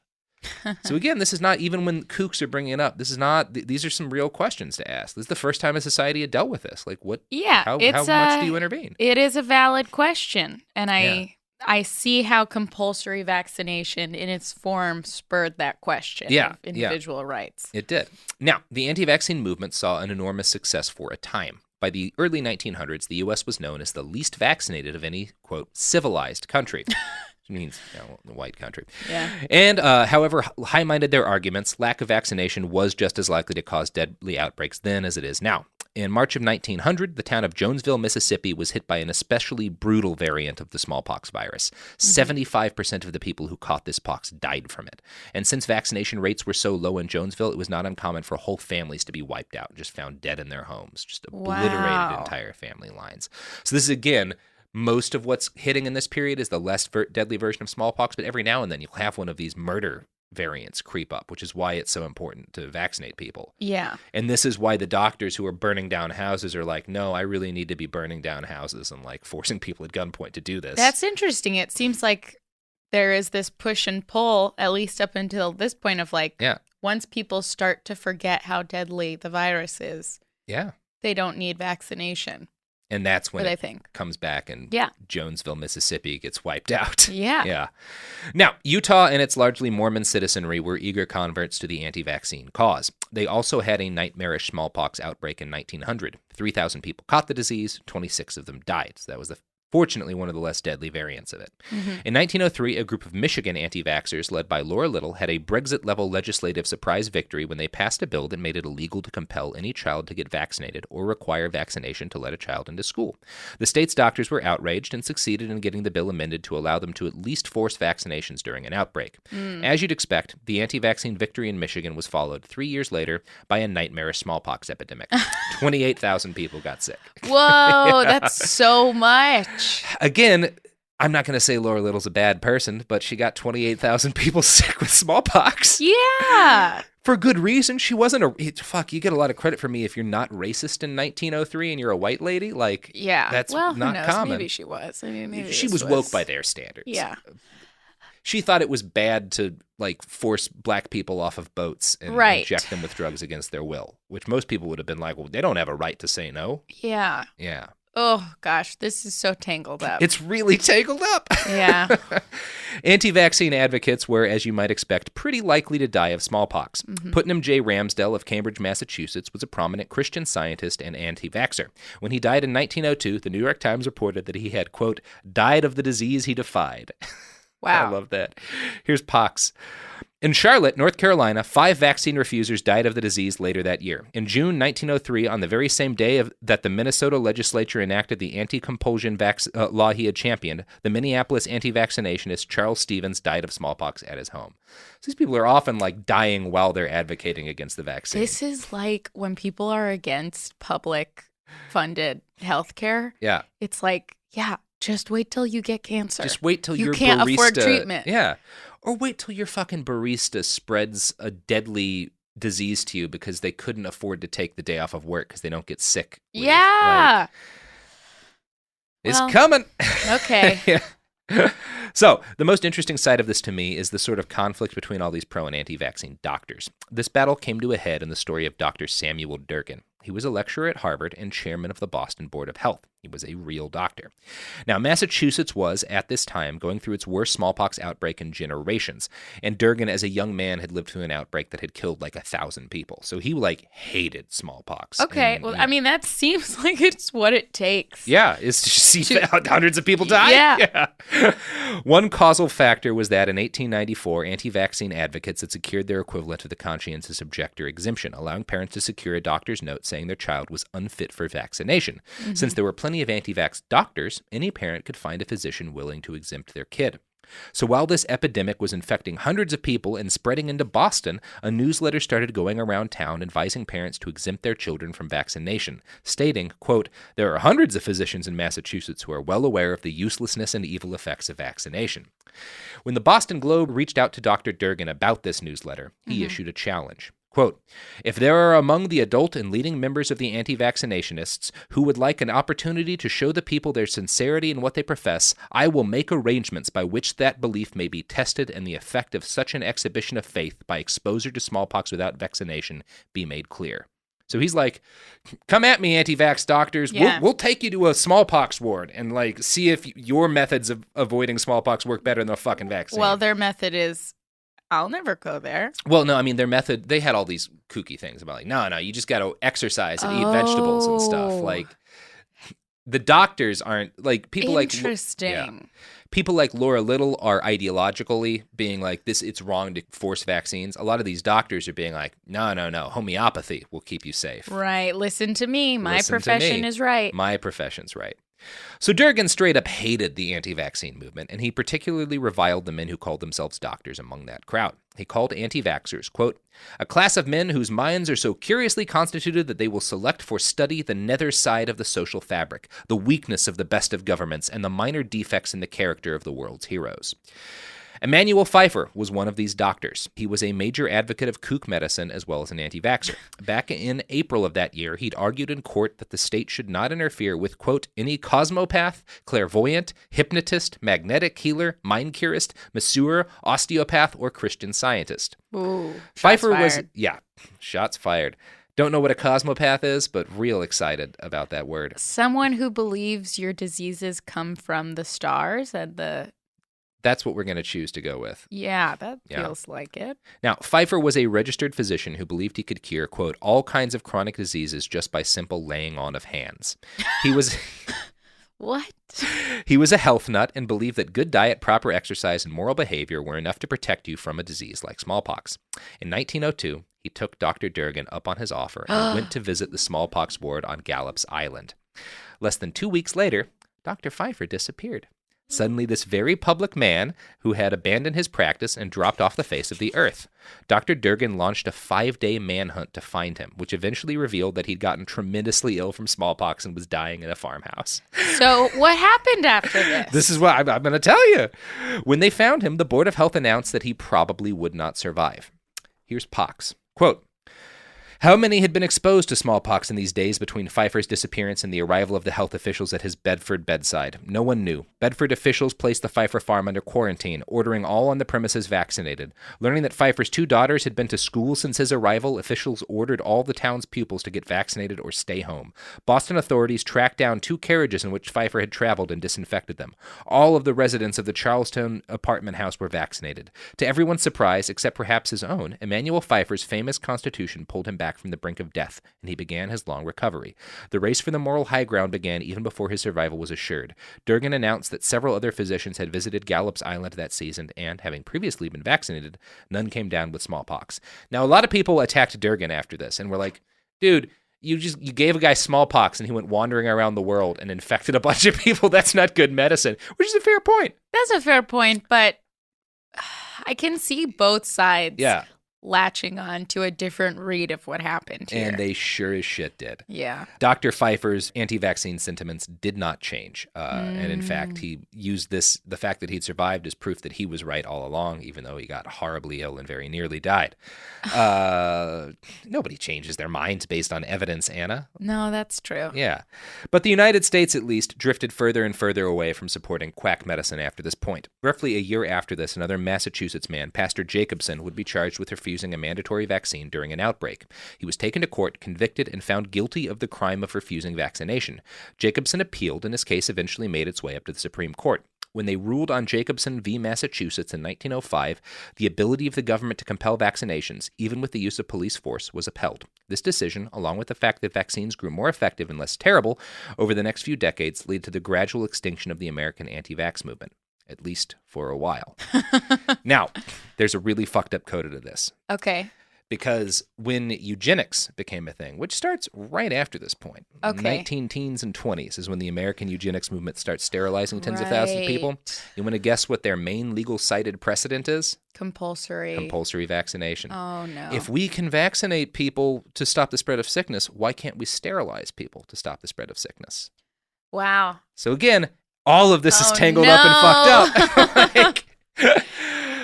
So again, this is not even when kooks are bringing it up. This is not. These are some real questions to ask. This is the first time a society had dealt with this. Like, what? Yeah, How much do you intervene? It is a valid question, and I see how compulsory vaccination in its form spurred that question of individual rights. It did. Now, the anti-vaccine movement saw an enormous success for a time. By the early 1900s, the U.S. was known as the least vaccinated of any, quote, civilized country. Means the white country. Yeah. And however high-minded their arguments, lack of vaccination was just as likely to cause deadly outbreaks then as it is now. In March of 1900, the town of Jonesville, Mississippi was hit by an especially brutal variant of the smallpox virus. 75% of the people who caught this pox died from it. And since vaccination rates were so low in Jonesville, it was not uncommon for whole families to be wiped out and just found dead in their homes, just obliterated entire family lines. So this is, again, most of what's hitting in this period is the less deadly version of smallpox, but every now and then you'll have one of these murder variants creep up, which is why it's so important to vaccinate people. Yeah. And this is why the doctors who are burning down houses are like, no, I really need to be burning down houses and like forcing people at gunpoint to do this. That's interesting. It seems like there is this push and pull, at least up until this point, of like, once people start to forget how deadly the virus is, they don't need vaccination. And that's when it comes back and Jonesville, Mississippi gets wiped out. Yeah. Now, Utah and its largely Mormon citizenry were eager converts to the anti-vaccine cause. They also had a nightmarish smallpox outbreak in 1900. 3,000 people caught the disease, 26 of them died. So that was fortunately one of the less deadly variants of it. In 1903, a group of Michigan anti-vaxxers led by Laura Little had a Brexit-level legislative surprise victory when they passed a bill that made it illegal to compel any child to get vaccinated or require vaccination to let a child into school. The state's doctors were outraged and succeeded in getting the bill amended to allow them to at least force vaccinations during an outbreak. As you'd expect, the anti-vaccine victory in Michigan was followed 3 years later by a nightmarish smallpox epidemic. 28,000 people got sick. Whoa, that's so much. Again, I'm not going to say Laura Little's a bad person, but she got 28,000 people sick with smallpox. Yeah. For good reason. She wasn't you get a lot of credit for me if you're not racist in 1903 and you're a white lady. Like, that's not who knows? Common. Maybe she was. I mean, maybe she was woke by their standards. Yeah. She thought it was bad to like force black people off of boats and inject them with drugs against their will, which most people would have been like, well, they don't have a right to say no. Yeah. Yeah. Oh, gosh, this is so tangled up. It's really tangled up. Yeah. Anti-vaccine advocates were, as you might expect, pretty likely to die of smallpox. Putnam J. Ramsdell of Cambridge, Massachusetts, was a prominent Christian scientist and anti-vaxxer. When he died in 1902, the New York Times reported that he had, quote, died of the disease he defied. Wow. I love that. Here's Pox. In Charlotte, North Carolina, 5 vaccine refusers died of the disease later that year. In June 1903, on the very same day that the Minnesota legislature enacted the anti-compulsion law he had championed, the Minneapolis anti-vaccinationist Charles Stevens died of smallpox at his home. So these people are often like dying while they're advocating against the vaccine. This is like when people are against public-funded healthcare. Yeah. It's like, just wait till you get cancer. Just wait till you can't afford treatment. Yeah. Or wait till your fucking barista spreads a deadly disease to you because they couldn't afford to take the day off of work because they don't get sick. Yeah. It's coming. Okay. So, the most interesting side of this to me is the sort of conflict between all these pro and anti-vaccine doctors. This battle came to a head in the story of Dr. Samuel Durkin. He was a lecturer at Harvard and chairman of the Boston Board of Health. He was a real doctor. Now, Massachusetts was, at this time, going through its worst smallpox outbreak in generations, and Durkin, as a young man, had lived through an outbreak that had killed like 1,000 people. So he, hated smallpox. Okay, I mean, that seems like it's what it takes. Yeah, is to see hundreds of people die. Yeah. One causal factor was that in 1894, anti-vaccine advocates had secured their equivalent of the conscientious objector exemption, allowing parents to secure a doctor's note saying their child was unfit for vaccination. Since there were plenty of anti-vax doctors, any parent could find a physician willing to exempt their kid. So while this epidemic was infecting hundreds of people and spreading into Boston, a newsletter started going around town advising parents to exempt their children from vaccination, stating, quote, there are hundreds of physicians in Massachusetts who are well aware of the uselessness and evil effects of vaccination. When the Boston Globe reached out to Dr. Durkin about this newsletter, he issued a challenge. Quote, if there are among the adult and leading members of the anti-vaccinationists who would like an opportunity to show the people their sincerity in what they profess, I will make arrangements by which that belief may be tested and the effect of such an exhibition of faith by exposure to smallpox without vaccination be made clear. So he's like, come at me, anti-vax doctors. Yeah. We'll take you to a smallpox ward and see if your methods of avoiding smallpox work better than a fucking vaccine. Well, their method is, I'll never go there. Well, no, I mean, their method, they had all these kooky things about no, you just got to exercise and eat vegetables and stuff. Like, the doctors aren't, people Interesting. People like Laura Little are ideologically being like, it's wrong to force vaccines. A lot of these doctors are being like, no, homeopathy will keep you safe. Right, listen to me. My profession is right. My profession's right. So Durkin straight up hated the anti-vaccine movement, and he particularly reviled the men who called themselves doctors among that crowd. He called anti-vaxxers, quote, a class of men whose minds are so curiously constituted that they will select for study the nether side of the social fabric, the weakness of the best of governments, and the minor defects in the character of the world's heroes. Emanuel Pfeiffer was one of these doctors. He was a major advocate of kook medicine as well as an anti-vaxxer. Back in April of that year, he'd argued in court that the state should not interfere with, quote, any cosmopath, clairvoyant, hypnotist, magnetic healer, mind curist, masseur, osteopath, or Christian Scientist. Ooh, Pfeiffer fired. Shots fired. Don't know what a cosmopath is, but real excited about that word. Someone who believes your diseases come from the stars and That's what we're going to choose to go with. Yeah, that feels like it. Now, Pfeiffer was a registered physician who believed he could cure, quote, all kinds of chronic diseases just by simple laying on of hands. He was... What? He was a health nut and believed that good diet, proper exercise, and moral behavior were enough to protect you from a disease like smallpox. In 1902, he took Dr. Durgan up on his offer and went to visit the smallpox ward on Gallup's Island. Less than 2 weeks later, Dr. Pfeiffer disappeared. Suddenly, this very public man who had abandoned his practice and dropped off the face of the earth. Dr. Durgan launched a 5-day manhunt to find him, which eventually revealed that he'd gotten tremendously ill from smallpox and was dying in a farmhouse. So what happened after this? This is what I'm going to tell you. When they found him, the Board of Health announced that he probably would not survive. Here's Pox. Quote, how many had been exposed to smallpox in these days between Pfeiffer's disappearance and the arrival of the health officials at his Bedford bedside? No one knew. Bedford officials placed the Pfeiffer farm under quarantine, ordering all on the premises vaccinated. Learning that Pfeiffer's 2 daughters had been to school since his arrival, officials ordered all the town's pupils to get vaccinated or stay home. Boston authorities tracked down 2 carriages in which Pfeiffer had traveled and disinfected them. All of the residents of the Charlestown apartment house were vaccinated. To everyone's surprise, except perhaps his own, Emanuel Pfeiffer's famous constitution pulled him back from the brink of death, and he began his long recovery. The race for the moral high ground began even before his survival was assured. Durgan announced that several other physicians had visited Gallup's Island that season, and, having previously been vaccinated, none came down with smallpox. Now, a lot of people attacked Durgan after this, and were like, dude, you gave a guy smallpox, and he went wandering around the world and infected a bunch of people. That's not good medicine, which is a fair point. That's a fair point, but I can see both sides. Latching on to a different read of what happened here. And they sure as shit did. Yeah. Dr. Pfeiffer's anti-vaccine sentiments did not change. And in fact, he used the fact that he'd survived as proof that he was right all along, even though he got horribly ill and very nearly died. Nobody changes their minds based on evidence, Anna. No, that's true. Yeah. But the United States, at least, drifted further and further away from supporting quack medicine after this point. Roughly a year after this, another Massachusetts man, Pastor Jacobson, would be charged with refusing a mandatory vaccine during an outbreak. He was taken to court, convicted, and found guilty of the crime of refusing vaccination. Jacobson appealed, and his case eventually made its way up to the Supreme Court. When they ruled on Jacobson v. Massachusetts in 1905, the ability of the government to compel vaccinations, even with the use of police force, was upheld. This decision, along with the fact that vaccines grew more effective and less terrible over the next few decades, led to the gradual extinction of the American anti-vax movement. At least for a while. Now, there's a really fucked up coda to this. Okay. Because when eugenics became a thing, which starts right after this point, 19 teens and 20s is when the American eugenics movement starts sterilizing tens of thousands of people. You want to guess what their main legal cited precedent is? Compulsory vaccination. Oh, no. If we can vaccinate people to stop the spread of sickness, why can't we sterilize people to stop the spread of sickness? Wow. So again, all of this is tangled up and fucked up.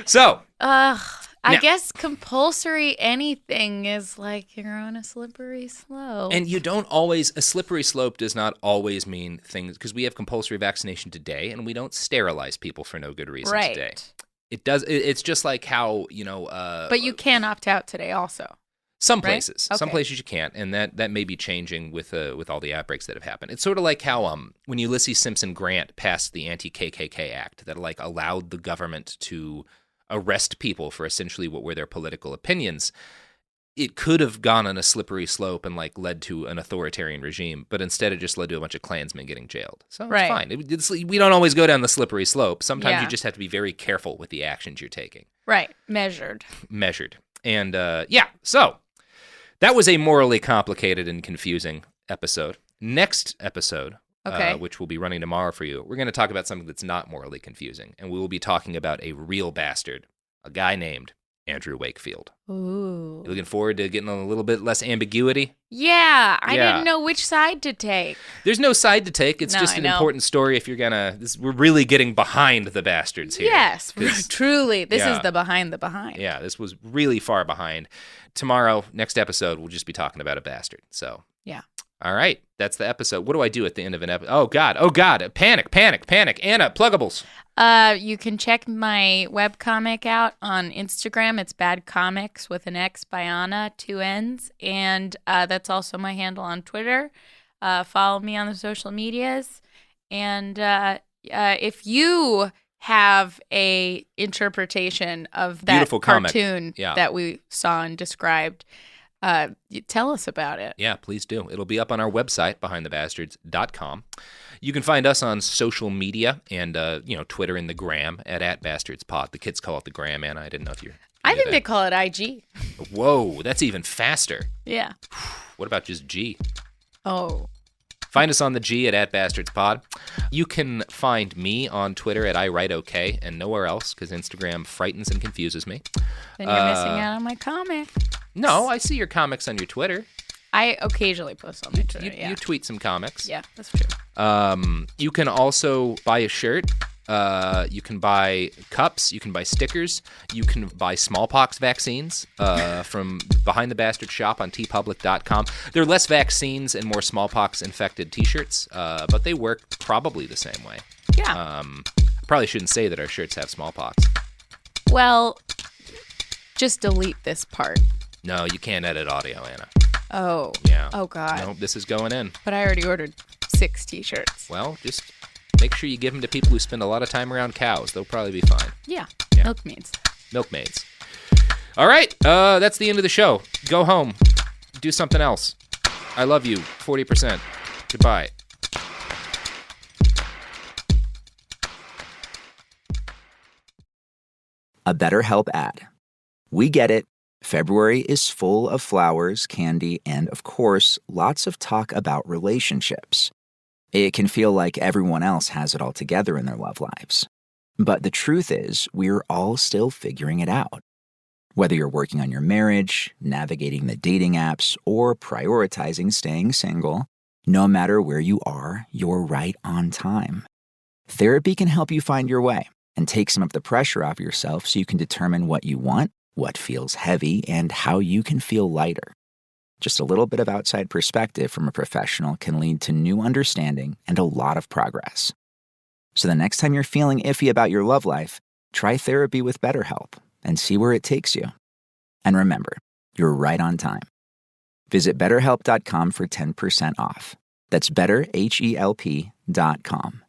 So. I guess compulsory anything is like you're on a slippery slope. And you don't a slippery slope does not always mean things, because we have compulsory vaccination today and we don't sterilize people for no good reason today. It does. It's just like how, but you can opt out today also. Some places. Right? Okay. Some places you can't, and that may be changing with all the outbreaks that have happened. It's sort of like how when Ulysses Simpson Grant passed the Anti-KKK Act that allowed the government to arrest people for essentially what were their political opinions. It could have gone on a slippery slope and led to an authoritarian regime, but instead it just led to a bunch of Klansmen getting jailed. So it's fine. We don't always go down the slippery slope. Sometimes you just have to be very careful with the actions you're taking. Right. Measured. And so that was a morally complicated and confusing episode. Next episode, which will be running tomorrow for you, we're going to talk about something that's not morally confusing, and we will be talking about a real bastard, a guy named Andrew Wakefield. Ooh. You looking forward to getting a little bit less ambiguity? Yeah, I didn't know which side to take. There's no side to take. It's just an important story if you're gonna... we're really getting behind the bastards here. Yes, truly. This is the behind the behind. Yeah, this was really far behind. Tomorrow, next episode, we'll just be talking about a bastard. So... yeah. All right, that's the episode. What do I do at the end of an episode? Oh, God. Panic. Anna, pluggables. You can check my webcomic out on Instagram. It's Bad Comics with an X by Anna, 2 N's. And that's also my handle on Twitter. Follow me on the social medias. And if you have a interpretation of that beautiful cartoon that we saw and described, tell us about it. Yeah, please do. It'll be up on our website, behindthebastards.com. You can find us on social media and, Twitter and the gram at @bastardspod. The kids call it the gram, Anna. I didn't know if you're... I think they call it IG. Whoa, that's even faster. Yeah. What about just G? Oh. Find us on the G at @bastardspod. You can find me on Twitter at iWriteOK and nowhere else because Instagram frightens and confuses me. Then you're missing out on my comic. No, I see your comics on your Twitter. I occasionally post on my Twitter, You tweet some comics. Yeah, that's true. You can also buy a shirt. You can buy cups. You can buy stickers. You can buy smallpox vaccines from Behind the Bastard shop on tpublic.com. There are less vaccines and more smallpox-infected T-shirts, but they work probably the same way. Yeah. I probably shouldn't say that our shirts have smallpox. Well, just delete this part. No, you can't edit audio, Anna. Oh. Yeah. Oh, God. No, this is going in. But I already ordered 6 T-shirts. Well, just make sure you give them to people who spend a lot of time around cows. They'll probably be fine. Yeah. Milkmaids. Milkmaids. All right. That's the end of the show. Go home. Do something else. I love you. 40%. Goodbye. A BetterHelp ad. We get it. February is full of flowers, candy, and, of course, lots of talk about relationships. It can feel like everyone else has it all together in their love lives. But the truth is, we're all still figuring it out. Whether you're working on your marriage, navigating the dating apps, or prioritizing staying single, no matter where you are, you're right on time. Therapy can help you find your way and take some of the pressure off yourself so you can determine what you want, what feels heavy, and how you can feel lighter. Just a little bit of outside perspective from a professional can lead to new understanding and a lot of progress. So the next time you're feeling iffy about your love life, try therapy with BetterHelp and see where it takes you. And remember, you're right on time. Visit BetterHelp.com for 10% off. That's BetterHelp.com.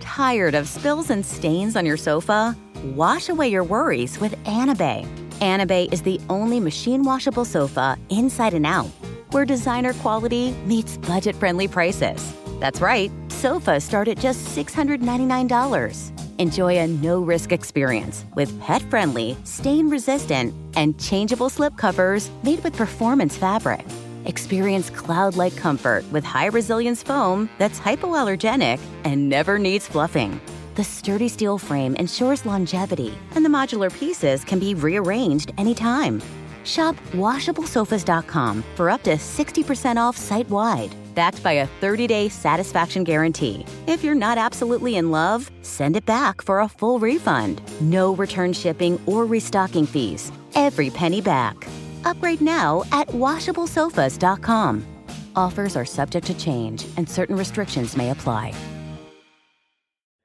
Tired of spills and stains on your sofa? Wash away your worries with Anna Bay. Anna Bay is the only machine washable sofa inside and out, where designer quality meets budget-friendly prices. That's right, sofas start at just $699. Enjoy a no-risk experience with pet-friendly, stain-resistant, and changeable slip covers made with performance fabric. Experience cloud-like comfort with high-resilience foam that's hypoallergenic and never needs fluffing. The sturdy steel frame ensures longevity, and the modular pieces can be rearranged anytime. Shop WashableSofas.com for up to 60% off site-wide, backed by a 30-day satisfaction guarantee. If you're not absolutely in love, send it back for a full refund. No return shipping or restocking fees. Every penny back. Upgrade now at WashableSofas.com. Offers are subject to change, and certain restrictions may apply.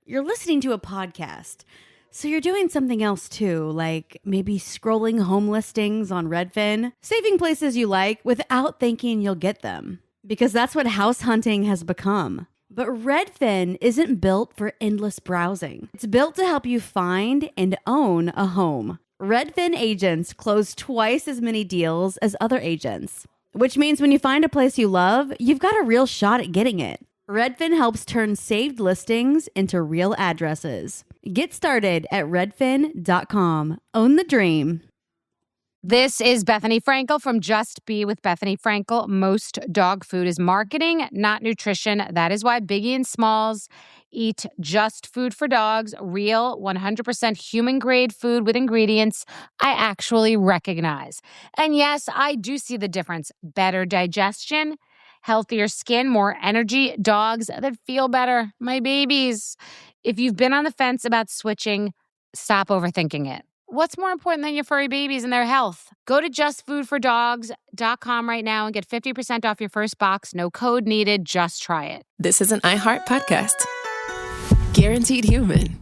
You're listening to a podcast, so you're doing something else too, like maybe scrolling home listings on Redfin, saving places you like without thinking you'll get them, because that's what house hunting has become. But Redfin isn't built for endless browsing. It's built to help you find and own a home. Redfin agents close twice as many deals as other agents, which means when you find a place you love, you've got a real shot at getting it. Redfin helps turn saved listings into real addresses. Get started at redfin.com. Own the dream. This is Bethany Frankel from Just Be with Bethany Frankel. Most dog food is marketing, not nutrition. That is why Biggie and Smalls eat just food for dogs, real 100% human-grade food with ingredients I actually recognize. And yes, I do see the difference. Better digestion, healthier skin, more energy, dogs that feel better, my babies. If you've been on the fence about switching, stop overthinking it. What's more important than your furry babies and their health? Go to justfoodfordogs.com right now and get 50% off your first box. No code needed. Just try it. This is an iHeart podcast. Guaranteed human.